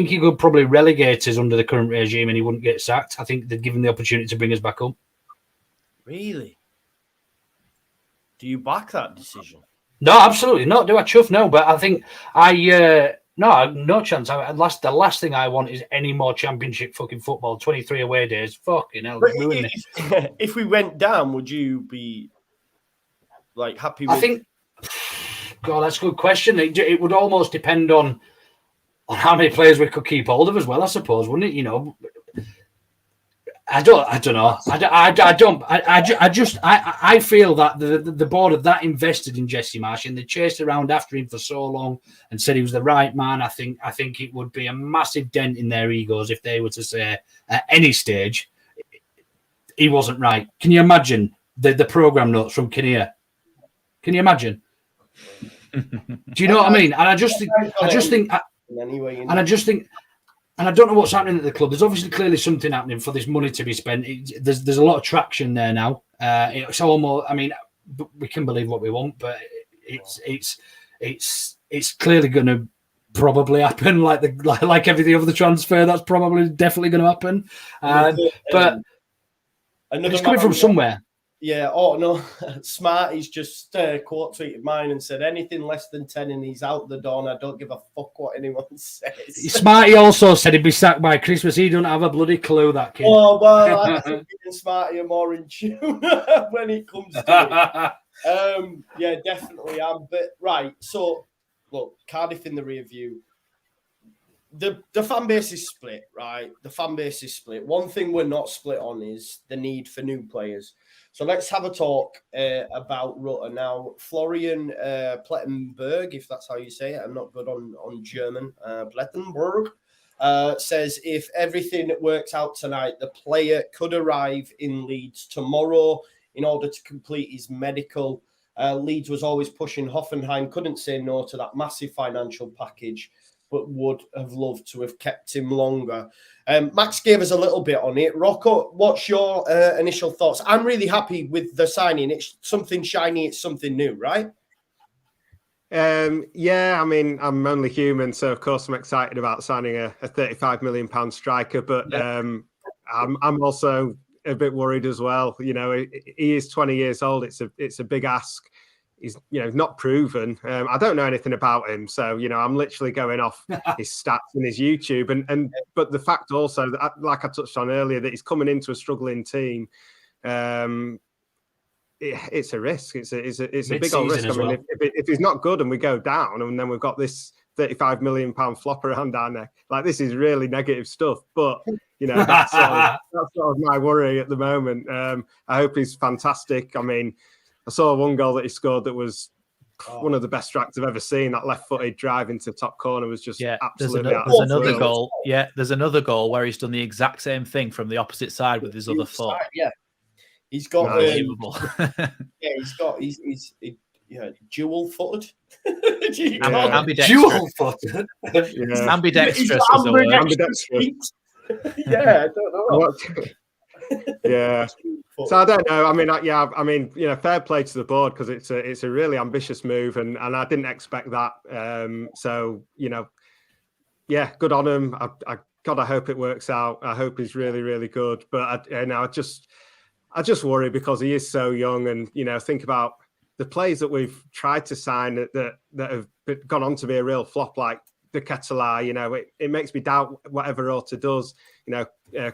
he could probably relegate us under the current regime, and he wouldn't get sacked. I think they'd give him the opportunity to bring us back up.
Really? Do you back that decision?
No, absolutely not. Do I chuff? No, but I think no chance. The last thing I want is any more Championship fucking football. 23 away days. Fucking hell, ruin me.
If we went down, would you be like happy with?
I think. God, that's a good question. It would almost depend on how many players we could keep hold of as well, I suppose, wouldn't it? I don't know. I feel that the board are that invested in Jesse Marsch, and they chased around after him for so long and said he was the right man. I think it would be a massive dent in their egos if they were to say at any stage he wasn't right. Can you imagine the program notes from Kinnear? Can you imagine? Do you know what I mean? And I just think, and I don't know what's happening at the club. There's obviously clearly something happening for this money to be spent. There's a lot of traction there now. It's almost, I mean, we can believe what we want, but it's clearly going to probably happen. Like everything other transfer, that's probably definitely going to happen. But it's coming from somewhere.
Yeah. Oh no, Smarty's just quote tweeted mine and said anything less than 10 and he's out the door. And I don't give a fuck what anyone says.
Smarty also said he'd be sacked by Christmas. He don't have a bloody clue, that kid.
Oh well, I think me and Smarty are more in tune when it comes to it. Yeah, definitely am. But right, so look, Cardiff in the rear view. The fan base is split, right? The fan base is split. One thing we're not split on is the need for new players. So let's have a talk about Rutter. Now, Florian Plettenberg, if that's how you say it, I'm not good on German, Plettenberg, says if everything works out tonight, the player could arrive in Leeds tomorrow in order to complete his medical. Leeds was always pushing Hoffenheim, couldn't say no to that massive financial package, but would have loved to have kept him longer. Max gave us a little bit on it. Rocco, what's your initial thoughts? I'm really happy with the signing. It's something shiny. It's something new, right?
Yeah, I mean, I'm only human, so of course I'm excited about signing a £35 million striker, but yeah. I'm also a bit worried as well. You know, he is 20 years old. It's a big ask. He's, not proven. I don't know anything about him, so I'm literally going off his stats and his YouTube. But the fact also that, like I touched on earlier, that he's coming into a struggling team. It's a risk. It's a big old risk. I mean, if he's not good and we go down, and then we've got this £35 million flop around our neck, like this is really negative stuff. But that's sort of my worry at the moment. I hope he's fantastic. I mean, I saw one goal that he scored that was one of the best strikes I've ever seen. That left-footed drive into the top corner was just absolutely.
There's another goal. Yeah, there's another goal where he's done the exact same thing from the opposite side with his other foot.
Yeah, he's got. He's dual-footed.
Ambidextrous.
Dual-footed.
Ambidextrous is the word.
Ambidextrous.
Yeah, I don't know.
Yeah, so I don't know. I mean, fair play to the board because it's a really ambitious move, and I didn't expect that. So good on him. I hope it works out. I hope he's really, really good. But I just worry because he is so young, and think about the players that we've tried to sign that have gone on to be a real flop, like the Ketelaar. It makes me doubt whatever Rota does.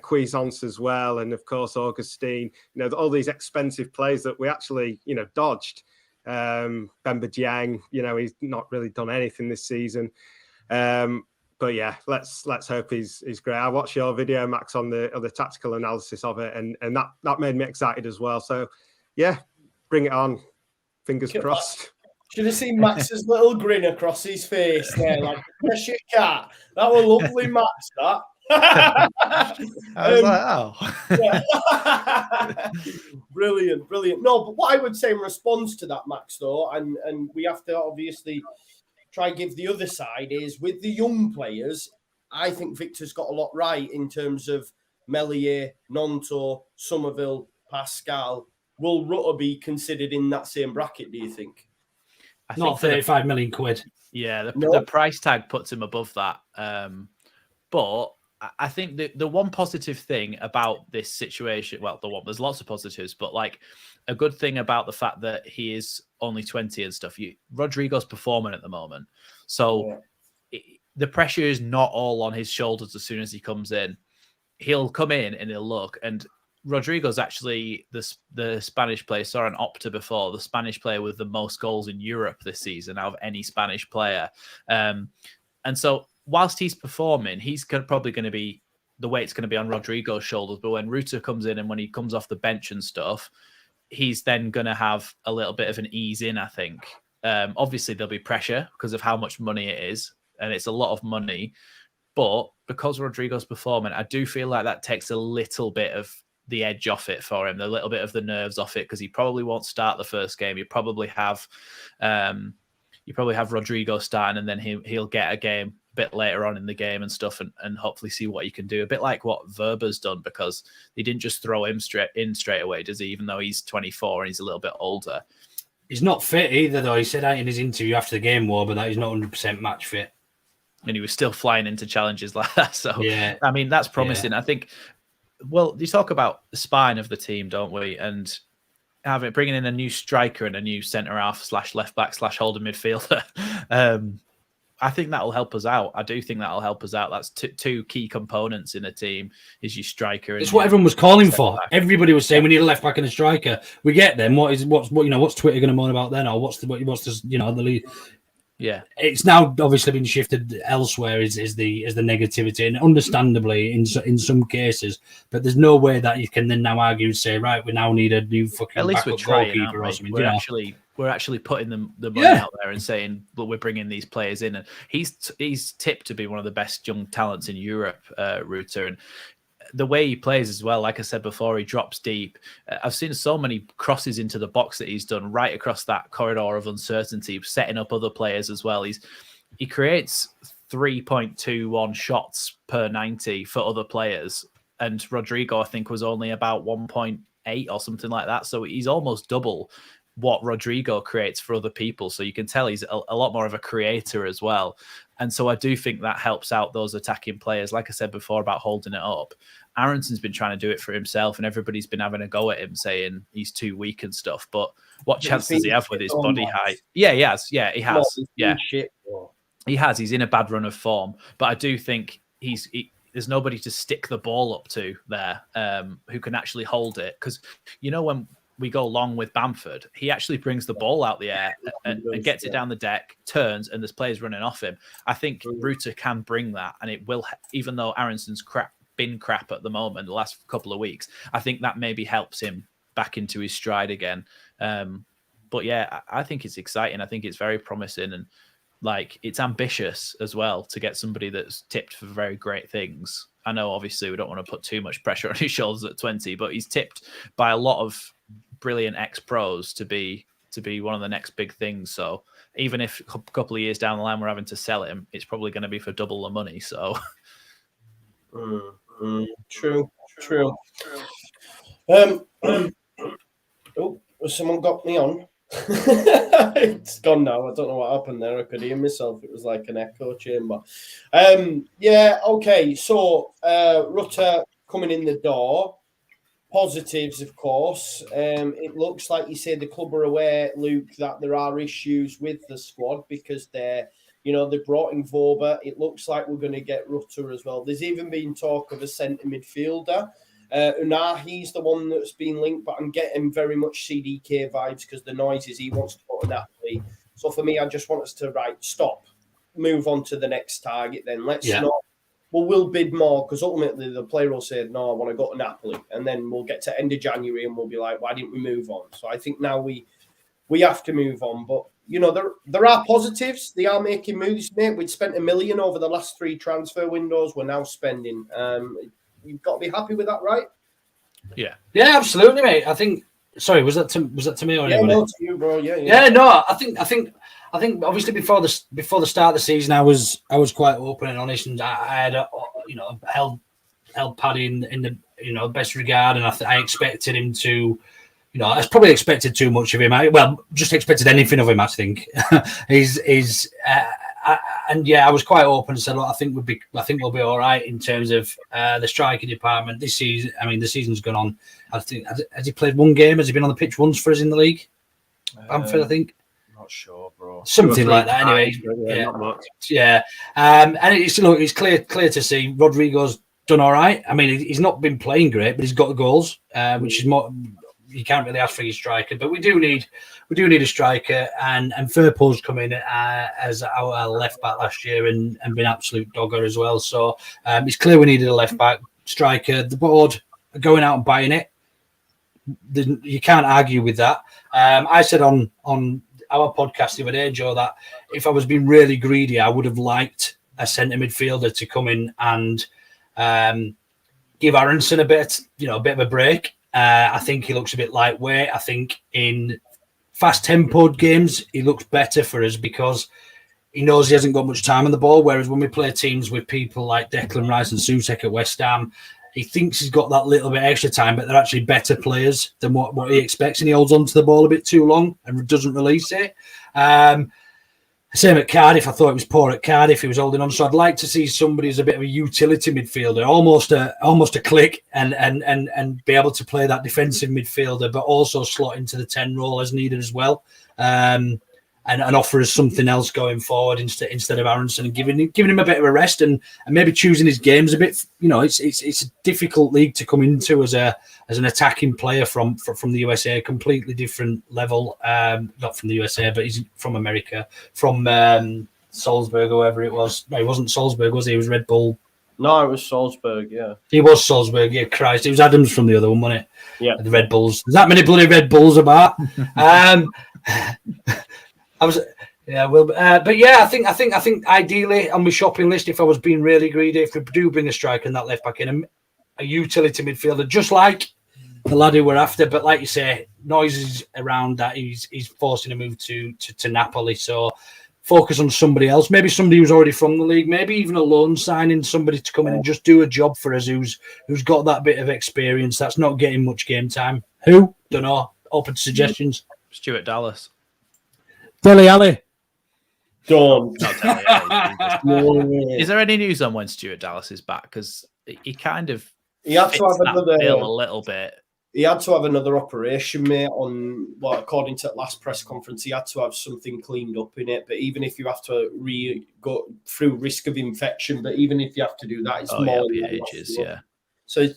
Cuisance as well, and of course Augustine. All these expensive players that we actually dodged. Bemba Dieng, he's not really done anything this season. But yeah, let's hope he's great. I watched your video, Max, on the tactical analysis of it, and that made me excited as well. So yeah, bring it on. Fingers crossed.
Should have seen Max's little grin across his face there, like a shit cat. That was lovely, Max. That.
I was like, oh.
Yeah. Brilliant. No, but what I would say in response to that, Max, though, and we have to obviously try and give the other side, is with the young players, I think Victor's got a lot right in terms of Meslier, Nonto, Somerville, Pascal. Will Rutter be considered in that same bracket, do you think?
Not 35 million quid.
Yeah, the price tag puts him above that. But I think the one positive thing about this situation, there's lots of positives, but like a good thing about the fact that he is only 20 and stuff, Rodrigo's performing at the moment. So the pressure is not all on his shoulders as soon as he comes in. He'll come in and he'll look, and Rodrigo's actually the Spanish player, saw an Opta before, the Spanish player with the most goals in Europe this season out of any Spanish player. And so whilst he's performing, he's probably going to be the weight's going to be on Rodrigo's shoulders. But when Ruta comes in and when he comes off the bench and stuff, he's then going to have a little bit of an ease in, I think. Obviously, there'll be pressure because of how much money it is, and it's a lot of money. But because Rodrigo's performing, I do feel like that takes a little bit of the edge off it for him, a little bit of the nerves off it, because he probably won't start the first game. You probably have Rodrigo starting, and then he'll get a game a bit later on in the game and stuff, and hopefully see what he can do. A bit like what Verba's done, because they didn't just throw him straight away, does he? Even though he's 24 and he's a little bit older.
He's not fit either, though. He said out in his interview after the game, but that he's not 100% match fit.
And he was still flying into challenges like that. So,
yeah.
I mean, that's promising. I think, well, you talk about the spine of the team, don't we? And bringing in a new striker and a new centre-half / left-back / holding midfielder. I think that'll help us out. I do think that'll help us out. That's two key components in a team, is your striker.
It's what everyone was calling for. Everybody was saying we need a left back and a striker. We get them. What's Twitter going to moan about then, or what's the lead?
Yeah,
it's now obviously been shifted elsewhere. Is the negativity, and understandably in some cases, but there's no way that you can then now argue and say, right, we now need a new fucking.
At least we're trying. We're actually putting the money out there and saying, look, we're bringing these players in, and he's tipped to be one of the best young talents in Europe, Ruta, and the way he plays as well, like I said before, he drops deep. I've seen so many crosses into the box that he's done right across that corridor of uncertainty, setting up other players as well. He creates 3.21 shots per 90 for other players, and Rodrigo, I think, was only about 1.8 or something like that. So he's almost double what Rodrigo creates for other people. So you can tell he's a lot more of a creator as well. And so I do think that helps out those attacking players. Like I said before about holding it up, Aronson's been trying to do it for himself, and everybody's been having a go at him saying he's too weak and stuff. But what chance does he have with his body height? Yeah, he has. Yeah, he has. Yeah, he has. He's in a bad run of form. But I do think there's nobody to stick the ball up to there who can actually hold it. Because, when we go long with Bamford, he actually brings the ball out the air and gets it down the deck, turns, and there's players running off him. I think Ruta can bring that, and it will, even though Aronson's been crap at the moment, the last couple of weeks, I think that maybe helps him back into his stride again. But yeah, I think it's exciting. I think it's very promising, and it's ambitious as well to get somebody that's tipped for very great things. I know obviously we don't want to put too much pressure on his shoulders at 20, but he's tipped by a lot of brilliant ex-pros to be one of the next big things. So even if a couple of years down the line we're having to sell him, it's probably going to be for double the money. So
true. Oh, someone got me on. It's gone now. I don't know what happened there. I could hear myself. It was like an echo chamber. Okay. So Ruta coming in the door. Positives, of course. It looks like you said the club are aware, Luke, that there are issues with the squad because they brought in Vorba. It looks like we're going to get Rutter as well. There's even been talk of a centre midfielder. Unahi's the one that's been linked, but I'm getting very much CDK vibes because the noises he wants to put on Napoli. So for me, I just want us to stop, move on to the next target. Then let's not. Well, we'll bid more because ultimately the player will say, no, I want to go to Napoli. And then we'll get to end of January and we'll be like, why didn't we move on? So I think now we have to move on. But, there are positives. They are making moves, mate. We'd spent $1 million over the last 3 transfer windows. We're now spending. You've got to be happy with that, right?
Yeah, absolutely, mate. I think. Sorry, was that to me or anybody?
No, to you, bro.
Yeah. No, I think obviously before the start of the season, I was quite open and honest, and I had held Paddy in the best regard, and I expected him to. I probably expected too much of him. Just expected anything of him. I think I was quite open and said, look, I think we'll be all right in terms of the striking department this season. I mean, the season's gone on. I think has he played one game? Has he been on the pitch once for us in the league? Bamford, I think.
Not sure, bro.
Something like that. Anyway,
not much.
Yeah, and it's clear to see Rodrigo's done all right. I mean, he's not been playing great, but he's got the goals, which is more. You can't really ask for your striker, but we do need a striker, and Firpo's come in as our left back last year and been absolute dogger as well. So it's clear we needed a left back. striker. The board are going out and buying it. You can't argue with that. I said on our podcast the other day, Joe, that if I was being really greedy, I would have liked a centre midfielder to come in and give Aronson a bit of a break. I think he looks a bit lightweight. I think in fast-tempoed games, he looks better for us because he knows he hasn't got much time on the ball. Whereas when we play teams with people like Declan Rice and Soucek at West Ham, he thinks he's got that little bit extra time, but they're actually better players than what he expects, and he holds onto the ball a bit too long and doesn't release it. Same at Cardiff. I thought it was poor at Cardiff. He was holding on. So I'd like to see somebody as a bit of a utility midfielder, almost a click, and be able to play that defensive midfielder, but also slot into the 10 role as needed as well, and offer us something else going forward instead of Aronson, and giving him a bit of a rest and maybe choosing his games a bit. It's a difficult league to come into as an attacking player from the USA, completely different level. Not from the USA, but he's from America, from Salzburg or wherever it was. No, he wasn't Salzburg, was he? He was Red Bull.
No, it was Salzburg, yeah.
He was Salzburg, yeah, Christ. It was Adams from the other one, wasn't it?
Yeah.
The Red Bulls. There's that many bloody Red Bulls about. But yeah, I think ideally on my shopping list, if I was being really greedy, if we do bring a striker and that left back in, a utility midfielder, just like the lad who we're after. But like you say, noises around that he's forcing a move to Napoli. So focus on somebody else, maybe somebody who's already from the league, maybe even a loan signing, somebody to come in and just do a job for us who's got that bit of experience that's not getting much game time. Who? Don't know. Open to suggestions.
Stuart Dallas.
Dele Alli.
Don't.
Is there any news on when Stuart Dallas is back? Because he kind of
He had to have another
bill a little bit.
He had to have another operation, mate. According to the last press conference, he had to have something cleaned up in it. But even if you have to go through risk of infection, but even if you have to do that, it's more than
ages. Yeah.
So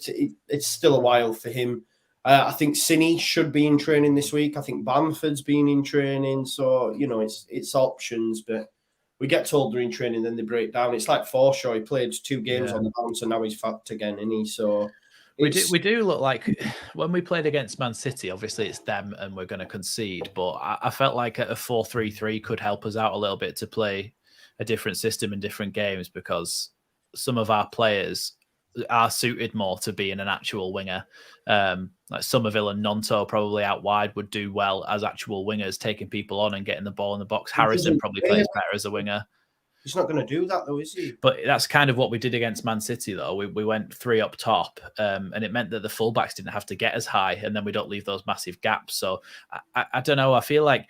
it's still a while for him. I think Cine should be in training this week. I think Bamford's been in training. So, it's options, but we get told they're in training, then they break down. It's like Forshaw. He played 2 games on the bounce and now he's fucked again, isn't he? So
we do look like when we played against Man City, obviously it's them and we're going to concede, but I felt like a 4-3-3 could help us out a little bit to play a different system in different games, because some of our players are suited more to being an actual winger. Like Somerville and Nonto probably out wide would do well as actual wingers, taking people on and getting the ball in the box. Harrison probably plays better as a winger.
He's not going to do that though, is he?
But that's kind of what we did against Man City, though. We went 3 up top, and it meant that the fullbacks didn't have to get as high, and then we don't leave those massive gaps. So I don't know. I feel like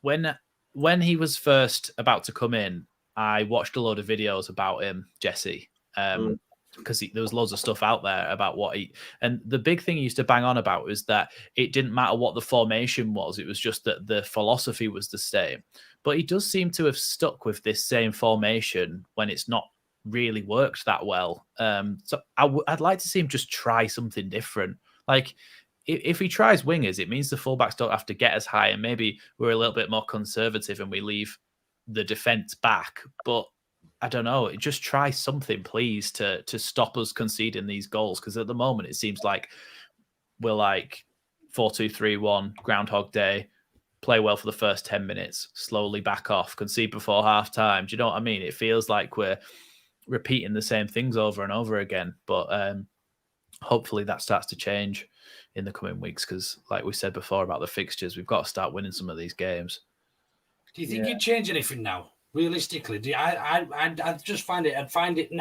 when he was first about to come in, I watched a load of videos about him, Jesse. Because there was loads of stuff out there about and the big thing he used to bang on about was that it didn't matter what the formation was, it was just that the philosophy was the same. But he does seem to have stuck with this same formation when it's not really worked that well. So I'd like to see him just try something different. Like if he tries wingers, it means the fullbacks don't have to get as high, and maybe we're a little bit more conservative and we leave the defense back. But I don't know. Just try something, please, to stop us conceding these goals. Because at the moment, it seems like we're like 4-2-3-1, Groundhog Day, play well for the first 10 minutes, slowly back off, concede before half time. Do you know what I mean? It feels like we're repeating the same things over and over again. But hopefully that starts to change in the coming weeks. Because like we said before about the fixtures, we've got to start winning some of these games.
Do you think you'd change anything now? Realistically, I just find it.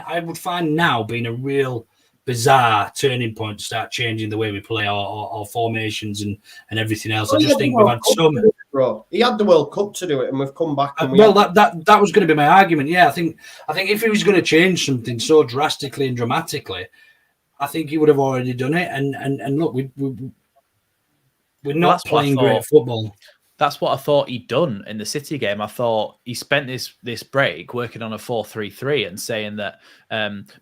I would find now being a real bizarre turning point to start changing the way we play our formations and everything else. I just think we've had some.
Bro, he had the World Cup to do it, and we've come back. And
that was going to be my argument. Yeah, I think if he was going to change something so drastically and dramatically, I think he would have already done it. And look, we're not playing great football.
That's what I thought he'd done in the City game. I thought he spent this break working on a 4-3-3 and saying that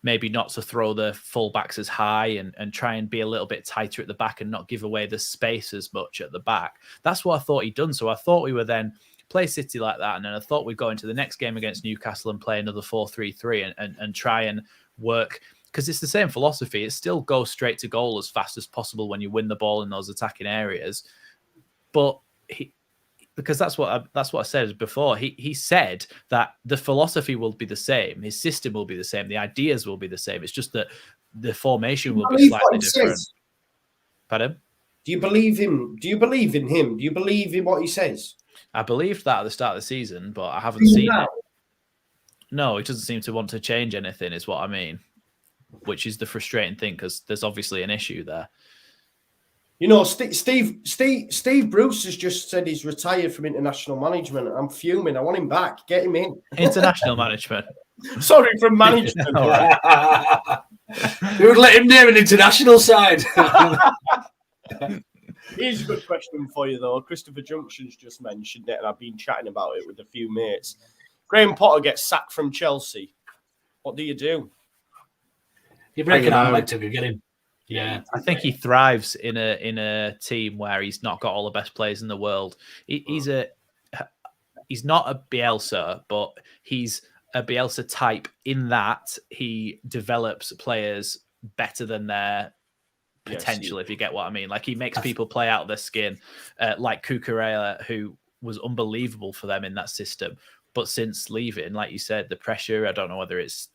maybe not to throw the fullbacks as high and try and be a little bit tighter at the back and not give away the space as much at the back. That's what I thought he'd done. So I thought we would then play City like that, and then I thought we'd go into the next game against Newcastle and play another 4-3-3 and try and work because it's the same philosophy. It still goes straight to goal as fast as possible when you win the ball in those attacking areas. But because that's what I said before. He said that the philosophy will be the same, his system will be the same, the ideas will be the same. It's just that the formation will be slightly different. Pardon?
Do you believe him? Do you believe in him? Do you believe in what he says?
I believed that at the start of the season, but I haven't seen it. No, he doesn't seem to want to change anything, is what I mean, which is the frustrating thing, because there's obviously an issue there.
You know, Steve Bruce has just said he's retired from international management. I'm fuming. I want him back. Get him in.
International management.
Sorry, from management.
All right.
Who would let him near an international side?
Here's a good question for you, though. Christopher Junction's just mentioned it, and I've been chatting about it with a few mates. Graham Potter gets sacked from Chelsea. What do?
You break an arm leg to get him. Yeah,
I think he thrives in a team where he's not got all the best players in the world. He's not a Bielsa, but he's a Bielsa type in that he develops players better than their potential, if you get what I mean. Like, he makes people play out of their skin, like Cucurella, who was unbelievable for them in that system. But since leaving, like you said, the pressure, I don't know whether it's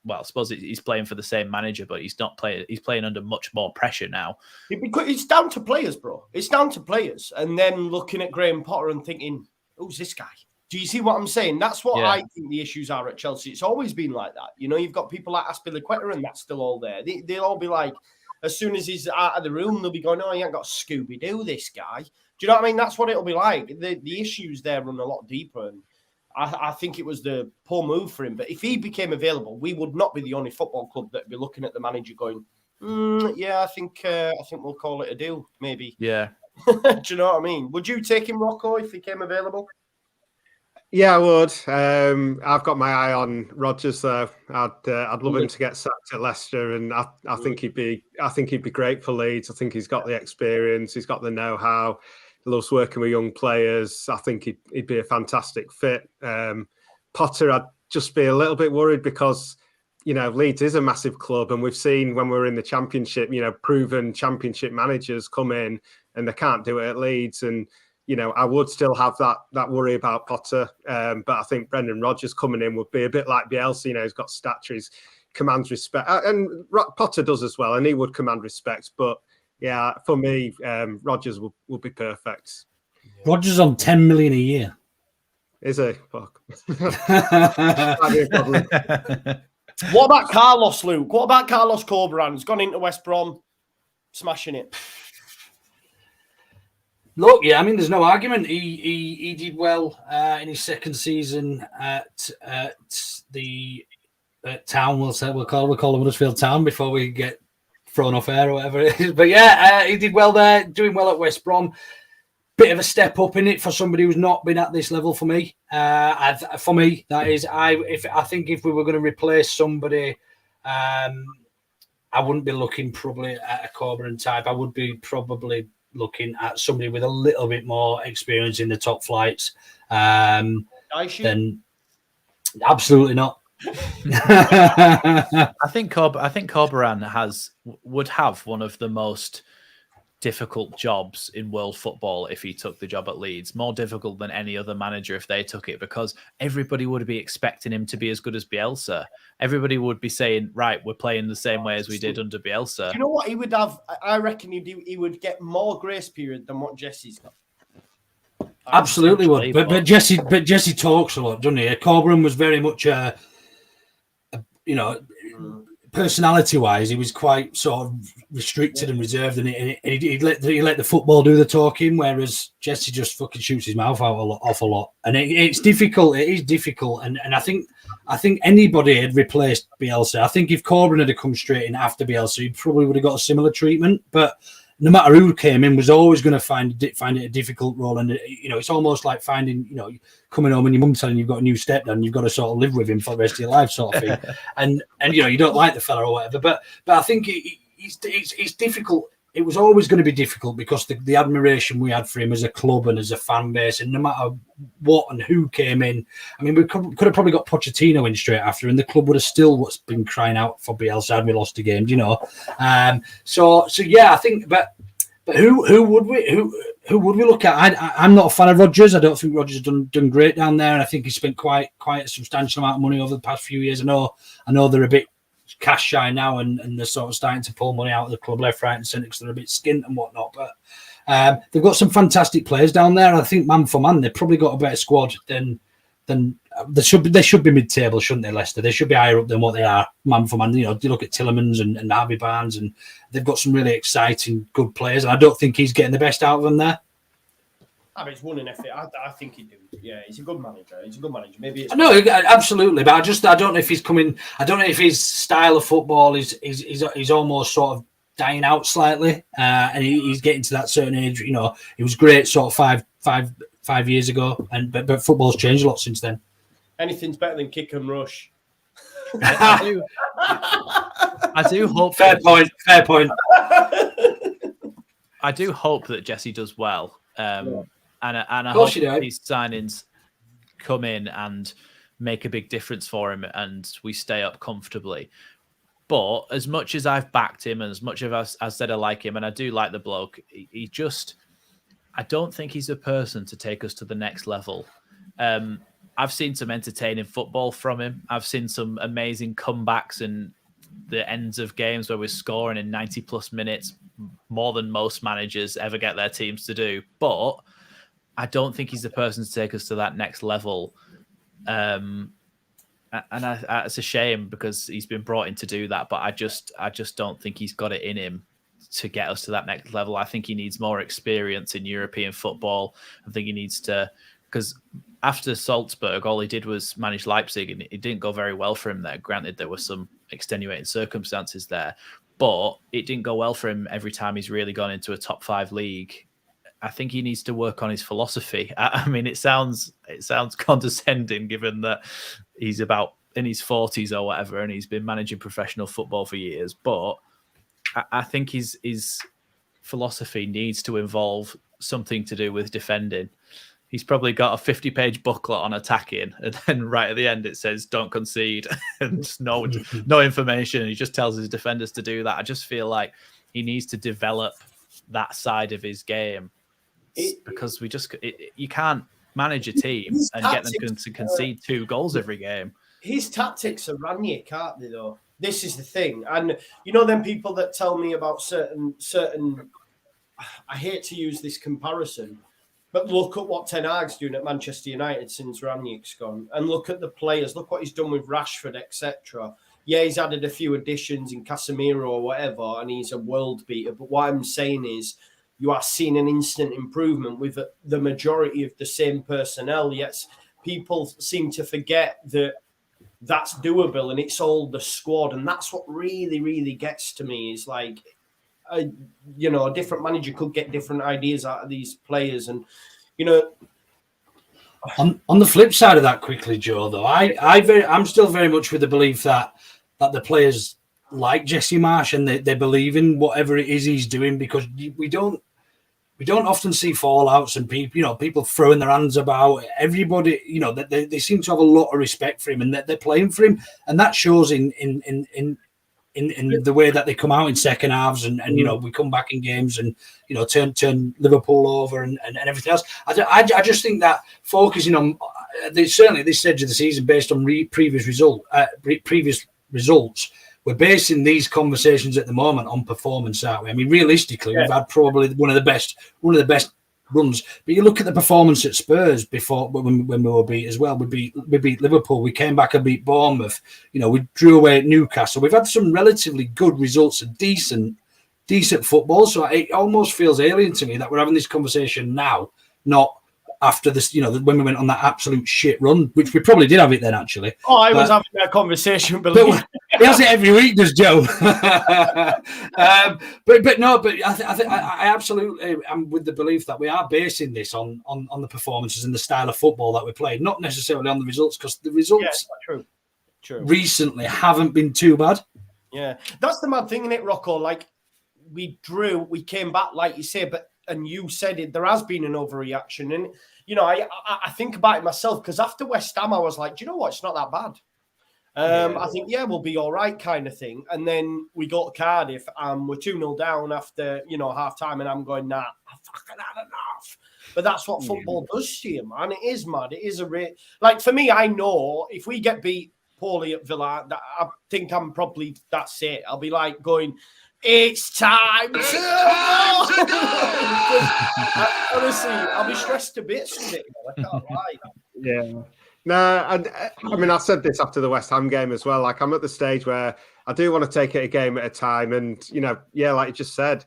well, I suppose he's playing for the same manager, but he's not playing. He's playing under much more pressure now.
It's down to players, bro. It's down to players. And then looking at Graham Potter and thinking, who's this guy? Do you see what I'm saying? That's what I think the issues are at Chelsea. It's always been like that. You know, you've got people like Aspilicueta, and that's still all there. They'll all be like, as soon as he's out of the room, they'll be going, oh, he ain't got Scooby-Doo, this guy. Do you know what I mean? That's what it'll be like. The issues there run a lot deeper, and I think it was the poor move for him. But if he became available, we would not be the only football club that would be looking at the manager going, yeah, I think we'll call it a deal, maybe.
Yeah.
Do you know what I mean? Would you take him, Rocco, if he came available?
Yeah, I would. I've got my eye on Rodgers, though. I'd love him to get sacked at Leicester, and I think he'd be great for Leeds. I think he's got the experience, he's got the know-how. He loves working with young players. I think he'd be a fantastic fit. Potter, I'd just be a little bit worried because, you know, Leeds is a massive club, and we've seen when we're in the Championship, you know, proven Championship managers come in and they can't do it at Leeds. And, you know, I would still have that worry about Potter. But I think Brendan Rodgers coming in would be a bit like Bielsa. You know, he's got stature, he commands respect. And Potter does as well, and he would command respect. But, yeah, for me, Rodgers will be perfect.
Rodgers on 10 million a year.
Is he? Fuck.
What about Carlos, Luke? What about Carlos Corberán? He's gone into West Brom, smashing it.
Look, yeah, I mean, there's no argument. He did well in his second season at Town. We'll call him Huddersfield Town before we get thrown off air or whatever it is. But yeah, he did well there, doing well at West Brom. Bit of a step up in it for somebody who's not been at this level for me. For me, that is, I think if we were going to replace somebody, I wouldn't be looking probably at a Corberán type. I would be probably looking at somebody with a little bit more experience in the top flights. Then absolutely not.
I think Corberán would have one of the most difficult jobs in world football if he took the job at Leeds. More difficult than any other manager if they took it, because everybody would be expecting him to be as good as Bielsa. Everybody would be saying, right, we're playing the same way as we did under Bielsa.
Do you know what he would have? I reckon he would get more grace period than what Jesse's got.
Absolutely would. But Jesse talks a lot, doesn't he? Corberán was very much personality-wise, he was quite sort of restricted and reserved, and he let the football do the talking, whereas Jesse just fucking shoots his mouth out awful lot. And it's difficult. It is difficult, and I think anybody had replaced Bielsa. I think if Corberán had come straight in after Bielsa, he probably would have got a similar treatment. But no matter who came in, was always going to find it a difficult role. And, you know, it's almost like finding, coming home and your mum telling you've got a new stepdad and you've got to sort of live with him for the rest of your life, sort of thing. and you know, you don't like the fella or whatever. But I think it's difficult it was always going to be difficult because the admiration we had for him as a club and as a fan base, and no matter what and who came in, I mean, we could have probably got Pochettino in straight after, and the club would have still been crying out for Bielsa had we lost a game, you know. So yeah, I think, but who would we look at? I'm not a fan of Rodgers. I don't think Rodgers done great down there, and I think he spent quite a substantial amount of money over the past few years. I know they're a bit cash shy now, and they're sort of starting to pull money out of the club left, right, and centre because they're a bit skint and whatnot. But they've got some fantastic players down there, and I think man for man, they've probably got a better squad than they should be mid-table, shouldn't they, Leicester? They should be higher up than what they are, man for man. You know, you look at Tielemans and Harvey Barnes, and they've got some really exciting, good players, and I don't think he's getting the best out of them there.
I mean, he's won an FA. I think he do. Yeah, he's a good manager. Maybe it's
no, absolutely, but I don't know if he's coming. I don't know if his style of football is almost sort of dying out slightly, and he's getting to that certain age. You know, it was great sort of five years ago, but football's changed a lot since then.
Anything's better than kick and rush.
I do hope.
Fair point.
I do hope that Jesse does well. And I
hope
these signings come in and make a big difference for him and we stay up comfortably. But as much as I've backed him and as much as I said I like him, and I do like the bloke, I don't think he's a person to take us to the next level. I've seen some entertaining football from him. I've seen some amazing comebacks and the ends of games where we're scoring in 90 plus minutes, more than most managers ever get their teams to do. But I don't think he's the person to take us to that next level. And it's a shame because he's been brought in to do that. But I just don't think he's got it in him to get us to that next level. I think he needs more experience in European football. I think he needs to, because after Salzburg, all he did was manage Leipzig, and it didn't go very well for him there. Granted, there were some extenuating circumstances there, but it didn't go well for him every time he's really gone into a top 5 league. I think he needs to work on his philosophy. I mean, it sounds condescending given that he's about in his 40s or whatever, and he's been managing professional football for years. But I think his philosophy needs to involve something to do with defending. He's probably got a 50-page booklet on attacking, and then right at the end it says "Don't concede" and no information. He just tells his defenders to do that. I just feel like he needs to develop that side of his game because you can't manage a team and get them to concede 2 goals every game.
His tactics are Ranić, aren't they? Though this is the thing, and you know, them people that tell me about certain. I hate to use this comparison. But look at what Ten Hag's doing at Manchester United since Ranić's gone. And look at the players. Look what he's done with Rashford, etc. Yeah, he's added a few additions in Casemiro or whatever, and he's a world beater. But what I'm saying is you are seeing an instant improvement with the majority of the same personnel. Yet people seem to forget that that's doable and it's all the squad. And that's what really, really gets to me is like, a different manager could get different ideas out of these players, and
on the flip side of that, quickly, Joe. Though I'm still very much with the belief that the players like Jesse Marsch and they believe in whatever it is he's doing, because we don't often see fallouts and people throwing their hands about. Everybody, they seem to have a lot of respect for him and they're playing for him, and that shows in the way that they come out in second halves and we come back in games and turn Liverpool over and everything else. I just think that focusing on certainly at this stage of the season based on previous results, we're basing these conversations at the moment on performance, aren't we? I mean, realistically, we've had probably one of the best runs. But you look at the performance at Spurs before when we were beat as well. We beat Liverpool. We came back and beat Bournemouth. We drew away at Newcastle. We've had some relatively good results and decent football. So it almost feels alien to me that we're having this conversation now, not after this, when we went on that absolute shit run, which we probably did have it then, actually.
Oh, I was having that conversation,
but he has it every week, does Joe? but I absolutely am with the belief that we are basing this on the performances and the style of football that we played, not necessarily on the results, because the results
true.
recently haven't been too bad.
Yeah, that's the mad thing, isn't it, Rocco? Like, we drew, we came back, like you say, and you said it, there has been an overreaction. And, you know, I think about it myself, because after West Ham, I was like, do you know what? It's not that bad. I think, we'll be all right kind of thing. And then we got to Cardiff and we're 2-0 down after, you know, half time. And I'm going, nah, I've fucking had enough. But that's what football does to you, man. It is mad. It is like, for me, I know if we get beat poorly at Villa, I think I'm probably, that's it. I'll be like going, it's time to go. Honestly, I'll be stressed to bits with it. I can't lie.
Yeah. No, I mean, I said this after the West Ham game as well. Like, I'm at the stage where I do want to take it a game at a time. And, you know, like you just said,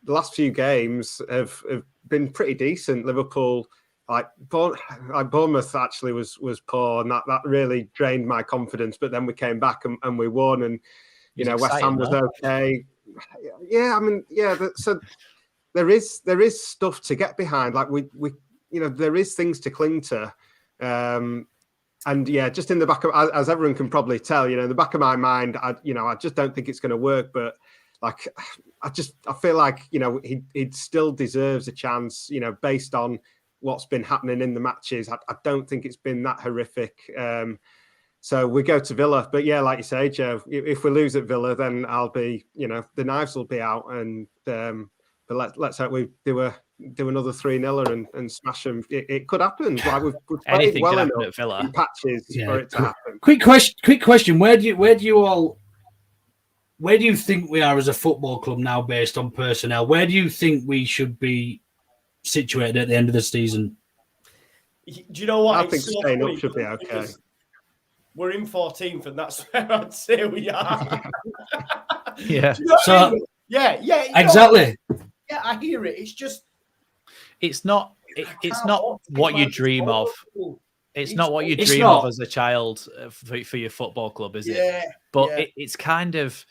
the last few games have been pretty decent. Liverpool, like Bournemouth actually was poor, and that really drained my confidence. But then we came back and we won. And, you know, West Ham was okay. Yeah, I mean, so there is stuff to get behind. Like, we you know, there is things to cling to. And yeah, just in the back of, as everyone can probably tell, you know, in the back of my mind, I just don't think it's going to work. But like, I feel like, you know, he still deserves a chance, you know, based on what's been happening in the matches. I don't think it's been that horrific. So we go to Villa, but yeah, like you say, Joe, if we lose at Villa, then I'll be, you know, the knives will be out. And but let's hope we do another 3-0 and smash them. It could happen. Like, we've played well enough at Villa in patches for it to happen.
Quick question: Where do you think we are as a football club now, based on personnel? Where do you think we should be situated at the end of the season?
Do you know what?
I think staying up should be okay.
We're in 14th, and that's where I'd say we are.
Yeah.
You know I mean? Yeah,
exactly.
Yeah, I hear it. It's just,
it's not what you dream of. It's not what you dream of as a child for your football club, is it? But it's kind of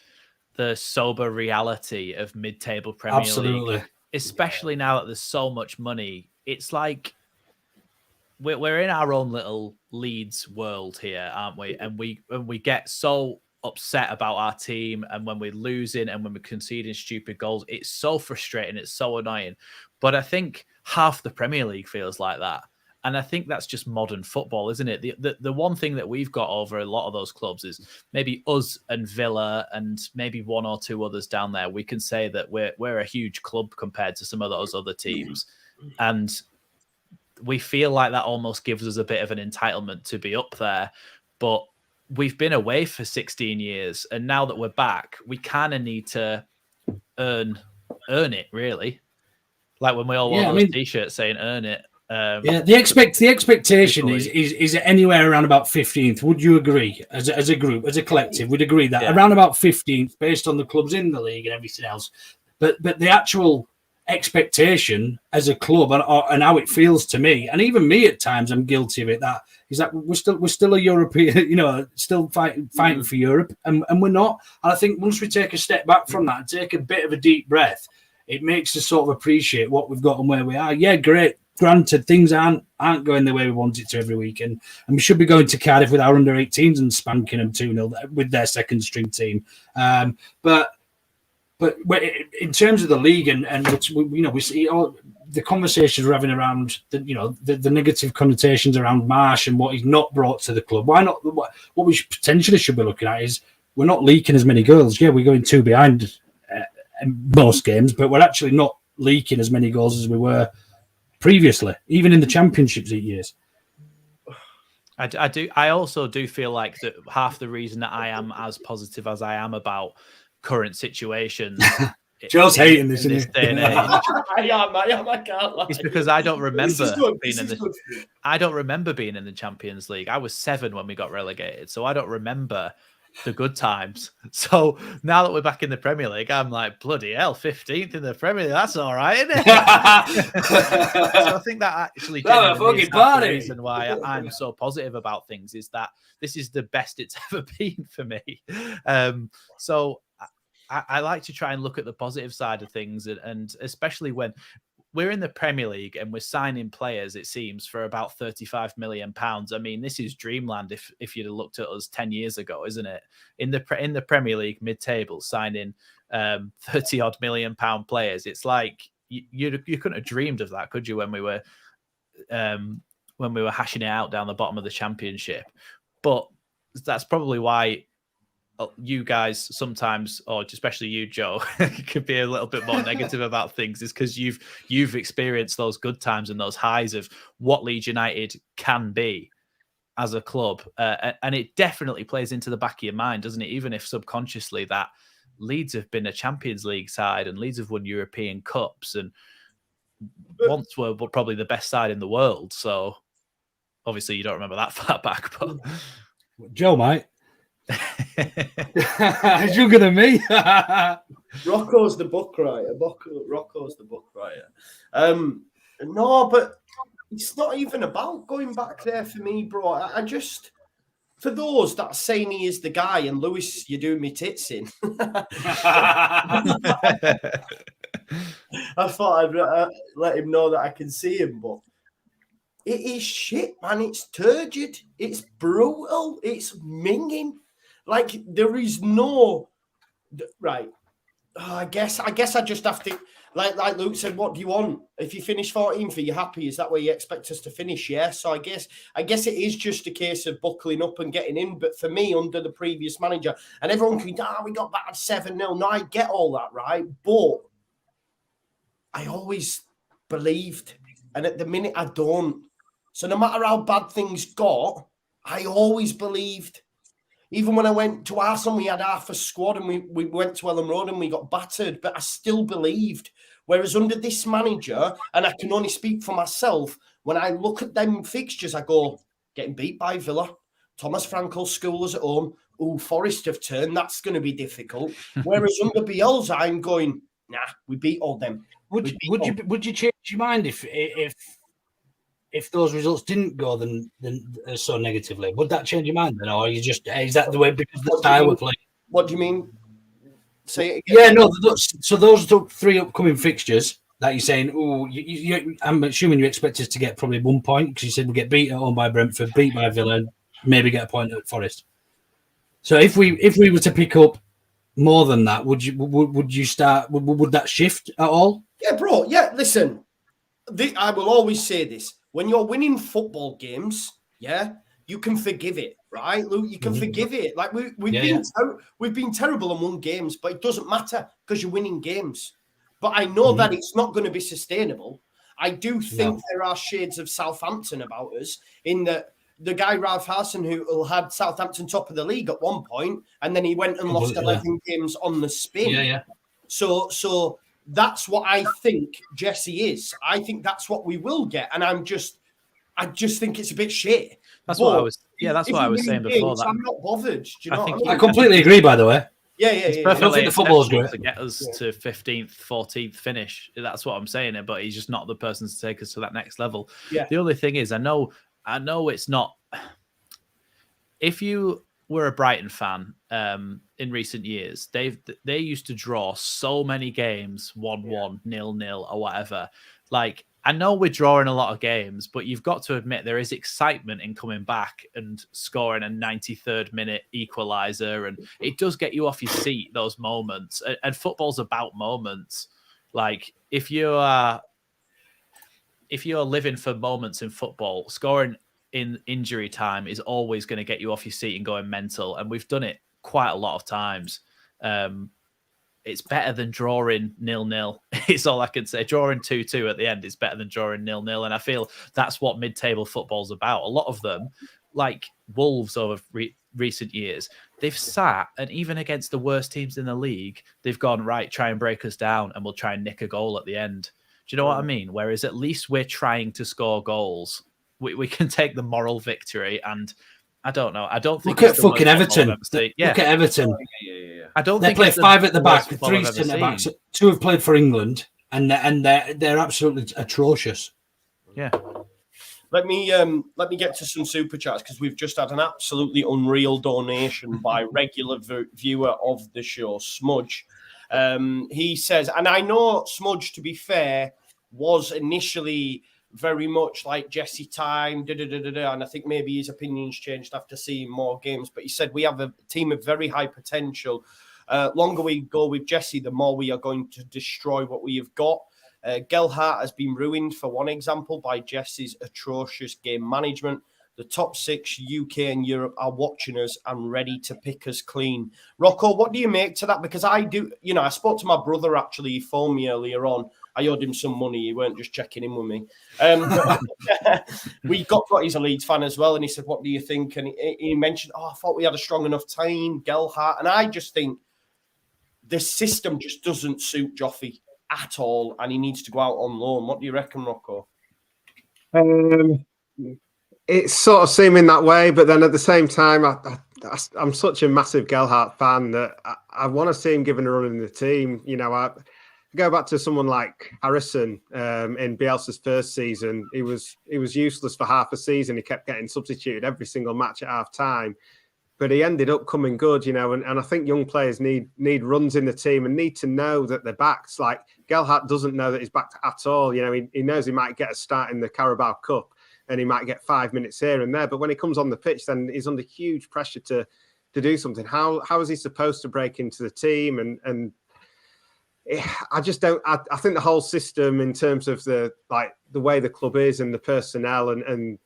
the sober reality of mid-table Premier League, especially now that there's so much money. It's like we're in our own little Leeds world here, aren't we? And we get so upset about our team, and when we're losing and when we're conceding stupid goals, it's so frustrating, it's so annoying. But I think half the Premier League feels like that, and I think that's just modern football, isn't it? The one thing that we've got over a lot of those clubs is maybe us and Villa and maybe one or two others down there. We can say that we're a huge club compared to some of those other teams, and we feel like that almost gives us a bit of an entitlement to be up there. But we've been away for 16 years, and now that we're back, we kind of need to earn it, really. Like when we all wore those t-shirts saying "earn it."
The expectation is it anywhere around about 15th? Would you agree, as a group, as a collective, would agree that around about 15th, based on the clubs in the league and everything else? But the actual expectation as a club and how it feels to me, and even me at times, I'm guilty of it. That is that we're still a European, you know, still fighting for Europe, and we're not. And I think once we take a step back from that and take a bit of a deep breath, it makes us sort of appreciate what we've got and where we are. Yeah, great. Granted, things aren't going the way we want it to every weekend, and we should be going to Cardiff with our under-18s and spanking them 2-0 with their second string team. But in terms of the league and which we see all the conversations we're having around the negative connotations around Marsh and what he's not brought to the club. Why not? What we potentially should be looking at is we're not leaking as many goals. Yeah, we're going 2 behind in most games, but we're actually not leaking as many goals as we were previously, even in the Championship years.
I also do feel like that half the reason that I am as positive as I am about current situations.
Joe's hating this,
in this day and age.
I am. I can't lie.
It's because I don't remember being in the Champions League. I was 7 when we got relegated, so I don't remember the good times. So now that we're back in the Premier League, I'm like, bloody hell, 15th in the Premier League. That's all right, isn't it? So I think that actually is the reason why I'm so positive about things, is that this is the best it's ever been for me. So I like to try and look at the positive side of things, and especially when we're in the Premier League and we're signing players, it seems, for about £35 million. I mean, this is dreamland if you'd have looked at us 10 years ago, isn't it? In the Premier League mid-table, signing 30-odd £1 million players. It's like you couldn't have dreamed of that, could you, when we were hashing it out down the bottom of the Championship? But that's probably why you guys sometimes, or especially you, Joe, could be a little bit more negative about things, is because you've experienced those good times and those highs of what Leeds United can be as a club, and it definitely plays into the back of your mind, doesn't it? Even if subconsciously that Leeds have been a Champions League side and Leeds have won European Cups and once were probably the best side in the world. So obviously you don't remember that far back, but
Joe, mate. He's younger than me.
Rocco's the book writer. Rocco's the book writer. No, but it's not even about going back there for me, bro. I just, for those that are saying he is the guy, and Lewis, you're doing me tits in. I thought I'd let him know that I can see him, but it is shit, man. It's turgid. It's brutal. It's minging. Like, there is no right. I guess I just have to, like Luke said, what do you want? If you finish 14th, are you happy? Is that where you expect us to finish? Yeah. So I guess it is just a case of buckling up and getting in. But for me, under the previous manager, and everyone can, we got battered 7-0. No, I get all that, right? But I always believed, and at the minute I don't. So no matter how bad things got, I always believed. Even when I went to Arsenal, we had half a squad and we went to Ellen Road and we got battered, but I still believed. Whereas under this manager, and I can only speak for myself, when I look at them fixtures, I go, getting beat by Villa, Thomas Frankel's Schoolers at home, Forest have turned, that's going to be difficult. Whereas under Bielsa, I'm going, nah, we beat all them.
Would you change your mind if those results didn't go then so negatively? Would that change your mind then, or are you just, is that the way because the style we're playing?
What do you mean? Say it
Yeah,
again.
no. So those three upcoming fixtures that you're saying, I'm assuming you expect us to get probably 1 point because you said we get beat at home by Brentford, beat by Villa, and maybe get a point at Forest. So if we were to pick up more than that, would you start? Would that shift at all?
Yeah, bro. Yeah, listen. I will always say this. When you're winning football games, yeah, you can forgive it, right, Luke? You can forgive it. Like we've been terrible and won games, but it doesn't matter because you're winning games. But I know that it's not going to be sustainable. I do think there are shades of Southampton about us in that the guy Ralph Harrison who had Southampton top of the league at one point, and then he went and lost 11 games on the spin.
Yeah.
So that's what I think Jesse is. I think that's what we will get, and I just think it's a bit shit.
That's what I was. Yeah, that's what I was saying before.
That I'm not bothered. Do you know what I mean?
I completely agree. By the way.
Yeah.
I don't think the football's great
to get us to 15th, 14th finish. That's what I'm saying. But he's just not the person to take us to that next level.
Yeah.
The only thing is, I know it's not. If you were a Brighton fan in recent years, they used to draw so many games 1-1, 0-0, or whatever. Like, I know we're drawing a lot of games, but you've got to admit there is excitement in coming back and scoring a 93rd minute equalizer, and it does get you off your seat, those moments. And football's about moments. Like, if you're living for moments in football, scoring in injury time is always going to get you off your seat and going mental. And we've done it quite a lot of times. It's better than drawing 0-0. It's all I can say. Drawing 2-2 at the end is better than drawing 0-0. And I feel that's what mid-table football's about. A lot of them, like Wolves over recent years, they've sat, and even against the worst teams in the league, they've gone, right, try and break us down and we'll try and nick a goal at the end. Do you know what I mean? Whereas at least we're trying to score goals. We can take the moral victory, and I don't know. I don't think
look at fucking Everton.
Look
at Everton.
Yeah. I don't
they
think
play 5 at the back, 3 centre backs, 2 have played for England, and they're absolutely atrocious.
Yeah.
Let me get to some super chats because we've just had an absolutely unreal donation by regular viewer of the show, Smudge. He says, and I know Smudge, to be fair, was initially very much like Jesse time, and I think maybe his opinions changed after seeing more games. But he said we have a team of very high potential. Longer we go with Jesse, the more we are going to destroy what we have got. Gelhardt has been ruined, for one example, by Jesse's atrocious game management. The top 6 UK and Europe are watching us and ready to pick us clean. Rocco, what do you make to that? Because I do, I spoke to my brother, actually. He phoned me earlier on. I owed him some money. He weren't just checking in with me. We got he's a Leeds fan as well. And he said, what do you think? And he mentioned, I thought we had a strong enough team, Gelhardt. And I just think the system just doesn't suit Joffy at all. And he needs to go out on loan. What do you reckon, Rocco?
It's sort of seeming that way, but then at the same time, I'm such a massive Gelhardt fan that I want to see him given a run in the team. I go back to someone like Harrison in Bielsa's first season. He was useless for half a season. He kept getting substituted every single match at half time, but he ended up coming good. And I think young players need runs in the team and need to know that they're backed. Like Gelhardt doesn't know that he's backed at all. He knows he might get a start in the Carabao Cup, and he might get 5 minutes here and there. But when he comes on the pitch, then he's under huge pressure to do something. How is he supposed to break into the team? And I just don't. I think the whole system, in terms of the way the club is and the personnel and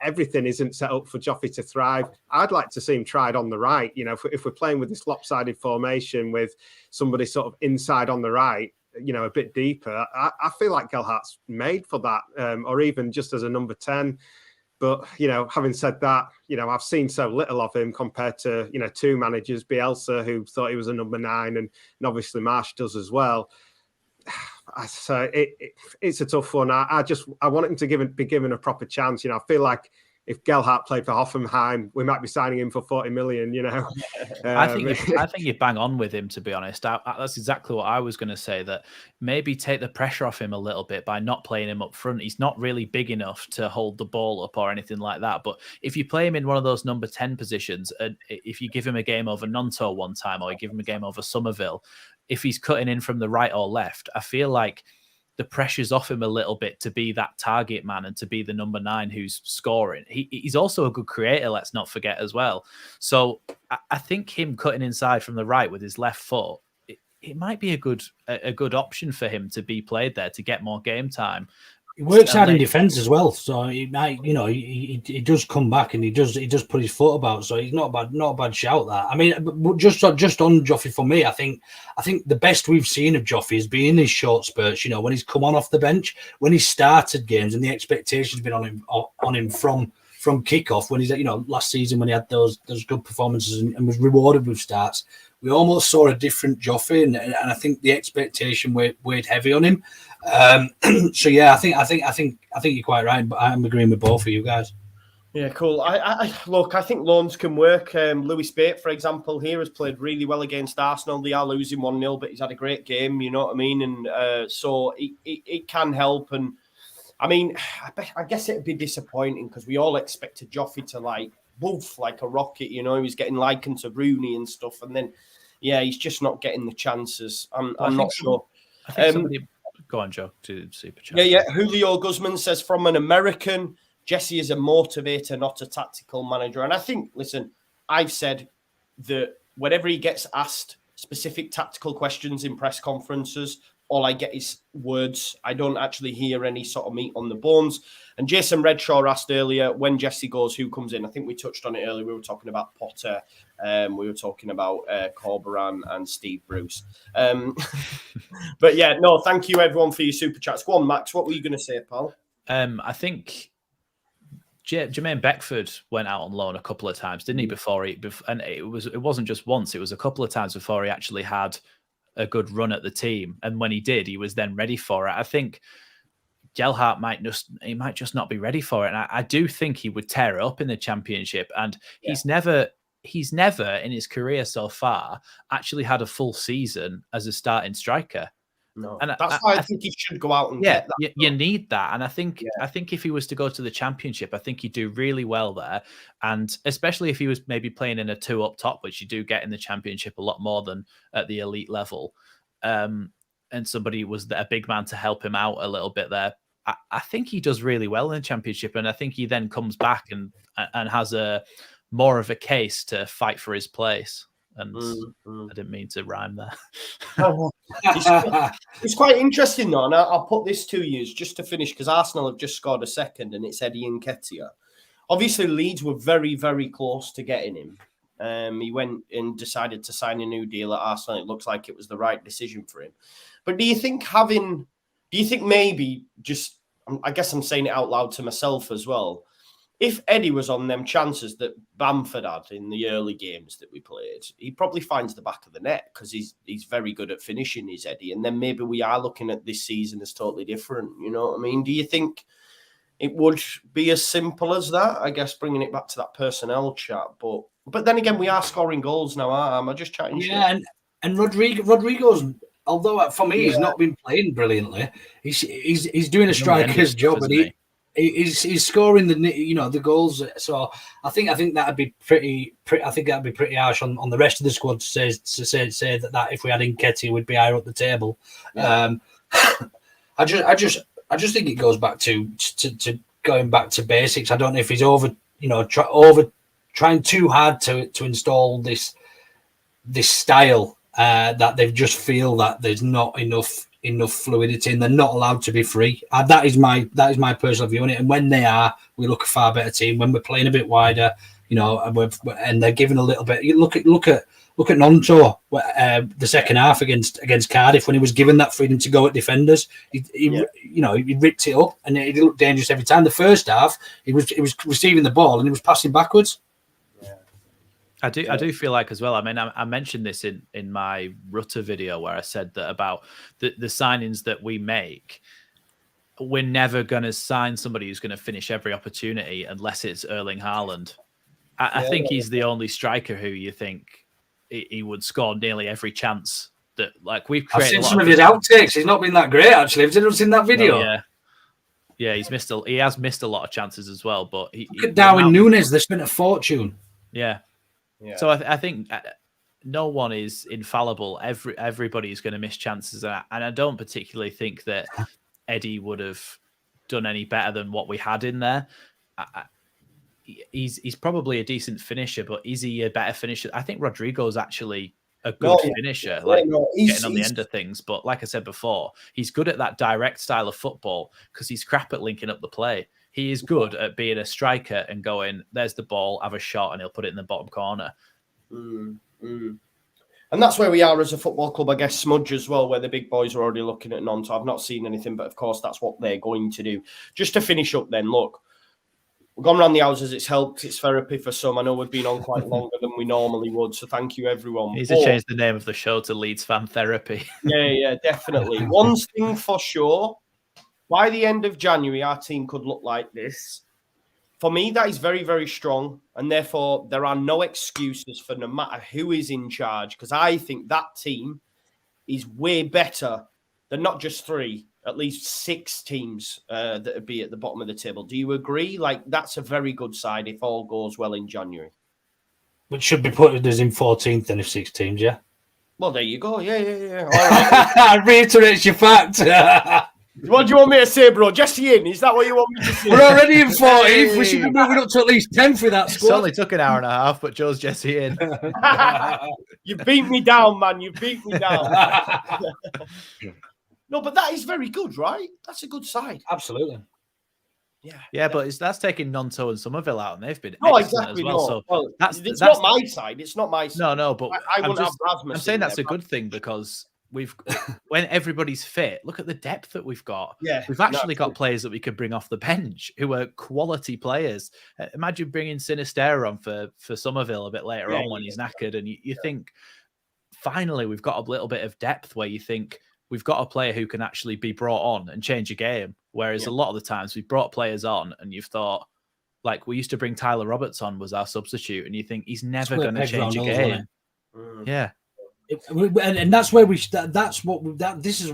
everything, isn't set up for Joffy to thrive. I'd like to see him tried on the right. If we're playing with this lopsided formation with somebody sort of inside on the right, a bit deeper, I feel like Gelhardt's made for that, or even just as a number 10. But, having said that, I've seen so little of him compared to, 2 managers, Bielsa, who thought he was a number 9, and obviously Marsh does as well. So it's a tough one. I want him to be given a proper chance. I feel like if Gelhardt played for Hoffenheim, we might be signing him for 40 million,
I think you bang on with him, to be honest. That's exactly what I was going to say, that maybe take the pressure off him a little bit by not playing him up front. He's not really big enough to hold the ball up or anything like that. But if you play him in one of those number 10 positions, and if you give him a game over Nonto one time, or you give him a game over Somerville, if he's cutting in from the right or left, I feel like the pressure's off him a little bit to be that target man and to be the number 9 who's scoring. He's also a good creator, let's not forget as well. So I think him cutting inside from the right with his left foot, it might be a good option for him to be played there to get more game time.
He works hard in defence as well, so he might, he does come back and he does put his foot about. So he's not a bad shout. That, I mean, just on Joffy, for me, I think the best we've seen of Joffy has been in his short spurts. When he's come on off the bench, when he's started games, and the expectation's been on him from kickoff. When he's last season when he had those good performances and was rewarded with starts. We almost saw a different Joffy, and I think the expectation weighed heavy on him. So yeah, I think you're quite right, but I'm agreeing with both of you guys.
Yeah, cool. I think loans can work. Lewis Bate, for example, here has played really well against Arsenal. They are losing 1-0, but he's had a great game. You know what I mean? And so it can help. And I mean, I guess it'd be disappointing because we all expected Joffy to like a rocket. He was getting likened to Rooney and stuff, and then he's just not getting the chances. I'm not sure.
I think somebody. Go on, Joe, to Super Chat.
Yeah. Julio Guzman says, from an American, Jesse is a motivator, not a tactical manager. And I think, listen, I've said that whenever he gets asked specific tactical questions in press conferences, all I get is words. I don't actually hear any sort of meat on the bones. And Jason Redshaw asked earlier, when Jesse goes, who comes in? I think we touched on it earlier. We were talking about Potter. We were talking about Corberan and Steve Bruce. But yeah, no, thank you everyone for your super chats. Go on, Max. What were you going to say, pal?
I think Jermaine Beckford went out on loan a couple of times, didn't he? And it wasn't just once; it was a couple of times before he actually had a good run at the team. And when he did, he was then ready for it. I think Gelhardt might just not be ready for it. And I do think he would tear it up in the Championship. And he's never in his career so far actually had a full season as a starting striker.
No, and that's why I think he should go out and get that.
You need that. And I think if he was to go to the Championship, I think he'd do really well there. And especially if he was maybe playing in a 2 up top, which you do get in the Championship a lot more than at the elite level. and somebody was a big man to help him out a little bit there. I think he does really well in the Championship, and I think he then comes back and has a more of a case to fight for his place. And I didn't mean to rhyme there.
It's quite interesting though, and I'll put this to you just to finish, because Arsenal have just scored a second, and it's Eddie Nketiah. Obviously, Leeds were very, very close to getting him. He went and decided to sign a new deal at Arsenal. It looks like it was the right decision for him. But do you think maybe just, I guess I'm saying it out loud to myself as well, if Eddie was on them chances that Bamford had in the early games that we played, he probably finds the back of the net, because he's very good at finishing his Eddie. And then maybe we are looking at this season as totally different. You know what I mean? Do you think it would be as simple as that? I guess bringing it back to that personnel chat. But then again, we are scoring goals now, aren't I? Just chatting shit.
Yeah, and Rodrigo's, although for me he's not been playing brilliantly, he's doing a striker's job, and he's scoring the goals. So I think that'd be pretty. I think that'd be pretty harsh on the rest of the squad to say that if we had Nketiah, we'd be higher up the table. Yeah. I just think it goes back to going back to basics. I don't know if he's trying too hard to install this style that they just feel that there's not enough fluidity and they're not allowed to be free. That is my personal view on it. And when they are, we look a far better team. When we're playing a bit wider, and they're giving a little bit. You look at Nonto, the second half against Cardiff, when he was given that freedom to go at defenders, he ripped it up and it looked dangerous every time. The first half, he was receiving the ball and he was passing backwards.
I do feel like as well. I mean, I mentioned this in my Rutter video where I said that about the signings that we make. We're never going to sign somebody who's going to finish every opportunity unless it's Erling Haaland. I think he's the only striker who you think he would score nearly every chance that, like, we've created.
I've seen some of his outtakes. He's not been that great, actually. Have you seen that video?
No, yeah. He has missed a lot of chances as well. But
look at Darwin Núñez. They spent a fortune.
Yeah. So I think no one is infallible. Everybody's going to miss chances, and I don't particularly think that Eddie would have done any better than what we had in there. He's probably a decent finisher, but is he a better finisher? I think Rodrigo's actually a good finisher, getting on the end of things. But like I said before, he's good at that direct style of football because he's crap at linking up the play. He is good at being a striker and going, there's the ball, have a shot, and he'll put it in the bottom corner.
And that's where we are as a football club, I guess, Smudge as well, where the big boys are already looking at Nonto. I've not seen anything, but of course, that's what they're going to do. Just to finish up then, look, we've gone around the houses. It's helped. It's therapy for some. I know we've been on quite longer than we normally would, so thank you, everyone.
Needs to change the name of the show to Leeds Fan Therapy.
Yeah, definitely. One thing for sure, by the end of January, our team could look like this. For me, that is very, very strong. And therefore, there are no excuses for no matter who is in charge. Because I think that team is way better than not just 3, at least 6 teams that would be at the bottom of the table. Do you agree? Like, that's a very good side if all goes well in January.
Which should be put as in 14th then if 6 teams, yeah?
Well, there you go. Yeah. All right.
Reiterates your fact.
What do you want me to say, bro? Jesse in? Is that what you want me to say?
We're already in 14th. We should be moving up to at least 10th with that squad.
It's only took an hour and a half, but Joe's Jesse in.
You beat me down, man. You beat me down. No, but that is very good, right? That's a good side.
Absolutely.
Yeah,
but that's taking Nonto and Somerville out, and they've been
exactly
as well. So
it's not my side. It's not my side.
No, but I'm saying that's a good thing because when everybody's fit, look at the depth that we've got.
Yeah,
we've actually got players that we could bring off the bench who are quality players. Imagine bringing Sinisterra on for Somerville a bit later on when he's knackered, and you think finally we've got a little bit of depth where you think we've got a player who can actually be brought on and change a game. Whereas a lot of the times we've brought players on and you've thought, like we used to bring Tyler Roberts on was our substitute, and you think he's never going to change a game. Yeah.
And that's where this is.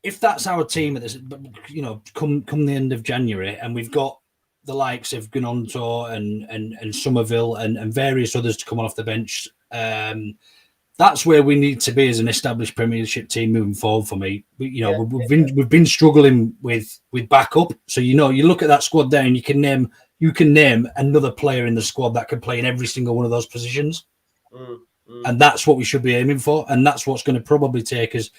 If that's our team at this, come the end of January, and we've got the likes of Gnonto and Somerville and various others to come on off the bench, that's where we need to be as an established Premiership team moving forward. For me, we've been struggling with backup. So you look at that squad there, and you can name another player in the squad that can play in every single one of those positions. And that's what we should be aiming for, and that's what's going to probably take us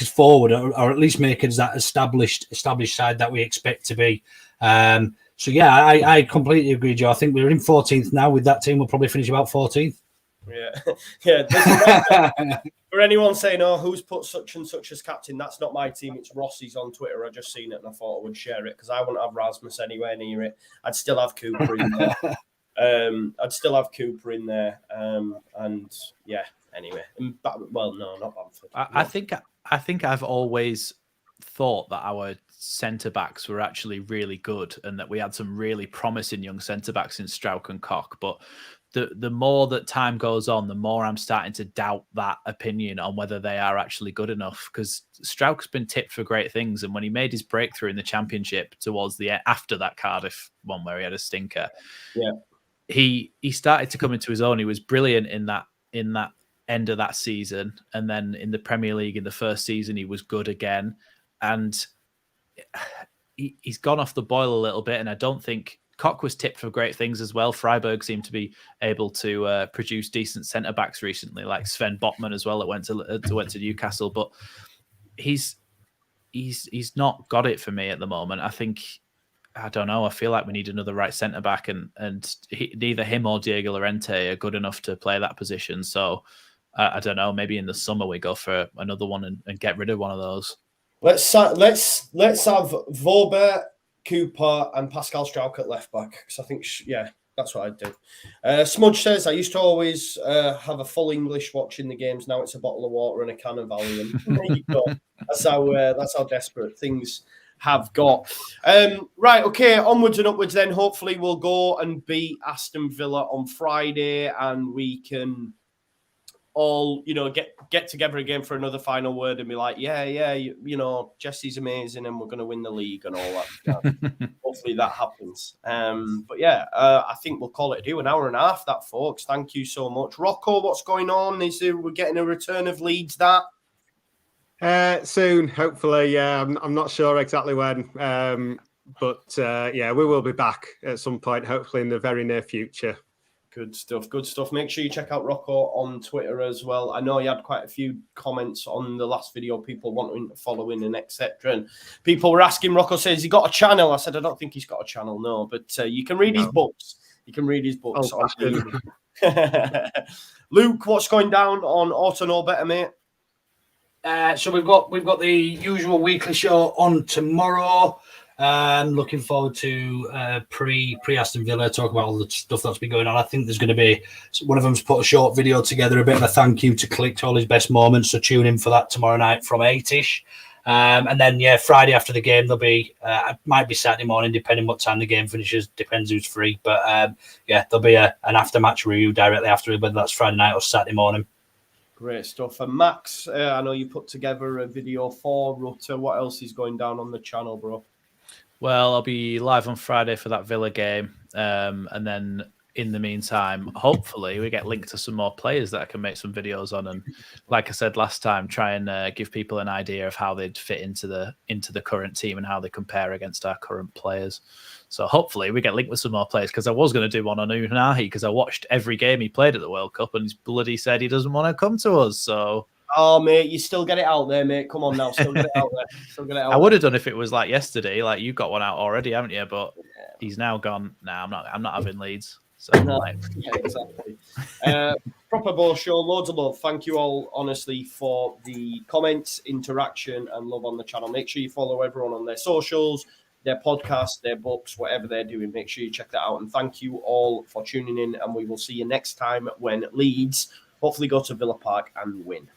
forward, or at least make us that established side that we expect to be. So yeah, I completely agree, Joe. I think we're in 14th now. With that team, we'll probably finish about 14th.
Yeah. For anyone saying, "Oh, who's put such and such as captain?" That's not my team. It's Rossi's on Twitter. I just seen it and I thought I would share it because I wouldn't have Rasmus anywhere near it. I'd still have Cooper in there. And yeah. Anyway, well, no, not Bamford.
I think I've always thought that our centre backs were actually really good and that we had some really promising young centre backs in Strauch and Koch, but the more that time goes on, the more I'm starting to doubt that opinion on whether they are actually good enough, because Strauch's been tipped for great things, and when he made his breakthrough in the Championship towards the after that Cardiff one where he had a stinker, he started to come into his own. He was brilliant in that end of that season, and then in the Premier League in the first season he was good again, and he's gone off the boil a little bit, and I don't think Koch was tipped for great things as well. Freiburg seemed to be able to produce decent centre backs recently, like Sven Botman as well, that went to Newcastle. But he's not got it for me at the moment. I don't know. I feel like we need another right centre back, and neither him or Diego Llorente are good enough to play that position. So I don't know. Maybe in the summer we go for another one and get rid of one of those.
Let's have Vobert, Cooper and Pascal Strauch at left back, because I think, that's what I'd do. Smudge says, I used to always have a full English watching the games. Now it's a bottle of water and a can of Valium. There you go. That's how desperate things have got. Right, okay, onwards and upwards then. Hopefully we'll go and beat Aston Villa on Friday, and we can all, get together again for another final word and be like, Jesse's amazing and we're going to win the league and all that. Hopefully that happens. But yeah, I think we'll call it an hour and a half, that, folks. Thank you so much. Rocco, what's going on? We're getting a return of Leeds, that?
Soon, hopefully. Yeah, I'm not sure exactly when. But we will be back at some point, hopefully in the very near future.
Good stuff. Make sure you check out Rocco on Twitter as well. I know he had quite a few comments on the last video, people wanting to follow in and etc. And people were asking, Rocco says, has he got a channel? I said, I don't think he's got a channel, no. But you can read his books. You can read his books. Luke, what's going down on Auto No Better, mate?
So we've got the usual weekly show on tomorrow. Looking forward to pre Aston Villa, talk about all the stuff that's been going on. I think there's going to be one of them's put a short video together, a bit of a thank you to Click to all his best moments. So tune in for that tomorrow night from 8ish. And then Friday after the game there'll be it might be Saturday morning depending what time the game finishes. Depends who's free, but there'll be an after match review directly after it, whether that's Friday night or Saturday morning.
Great stuff. And Max, I know you put together a video for Rutter. What else is going down on the channel, bro?
Well, I'll be live on Friday for that Villa game. And then in the meantime, hopefully we get linked to some more players that I can make some videos on. And like I said last time, try and give people an idea of how they'd fit into the current team and how they compare against our current players. So hopefully we get linked with some more players, because I was going to do one on Unahi, because I watched every game he played at the World Cup and he's bloody said he doesn't want to come to us. So...
Oh, mate, you still get it out there, mate. Come on now, still get it out there.
I would have done if it was like yesterday. Like, you got one out already, haven't you? But he's now gone. Nah, I'm not having Leeds. So
yeah, exactly. Proper ball show, loads of love. Thank you all, honestly, for the comments, interaction, and love on the channel. Make sure you follow everyone on their socials, their podcasts, their books, whatever they're doing. Make sure you check that out. And thank you all for tuning in. And we will see you next time when Leeds hopefully go to Villa Park and win.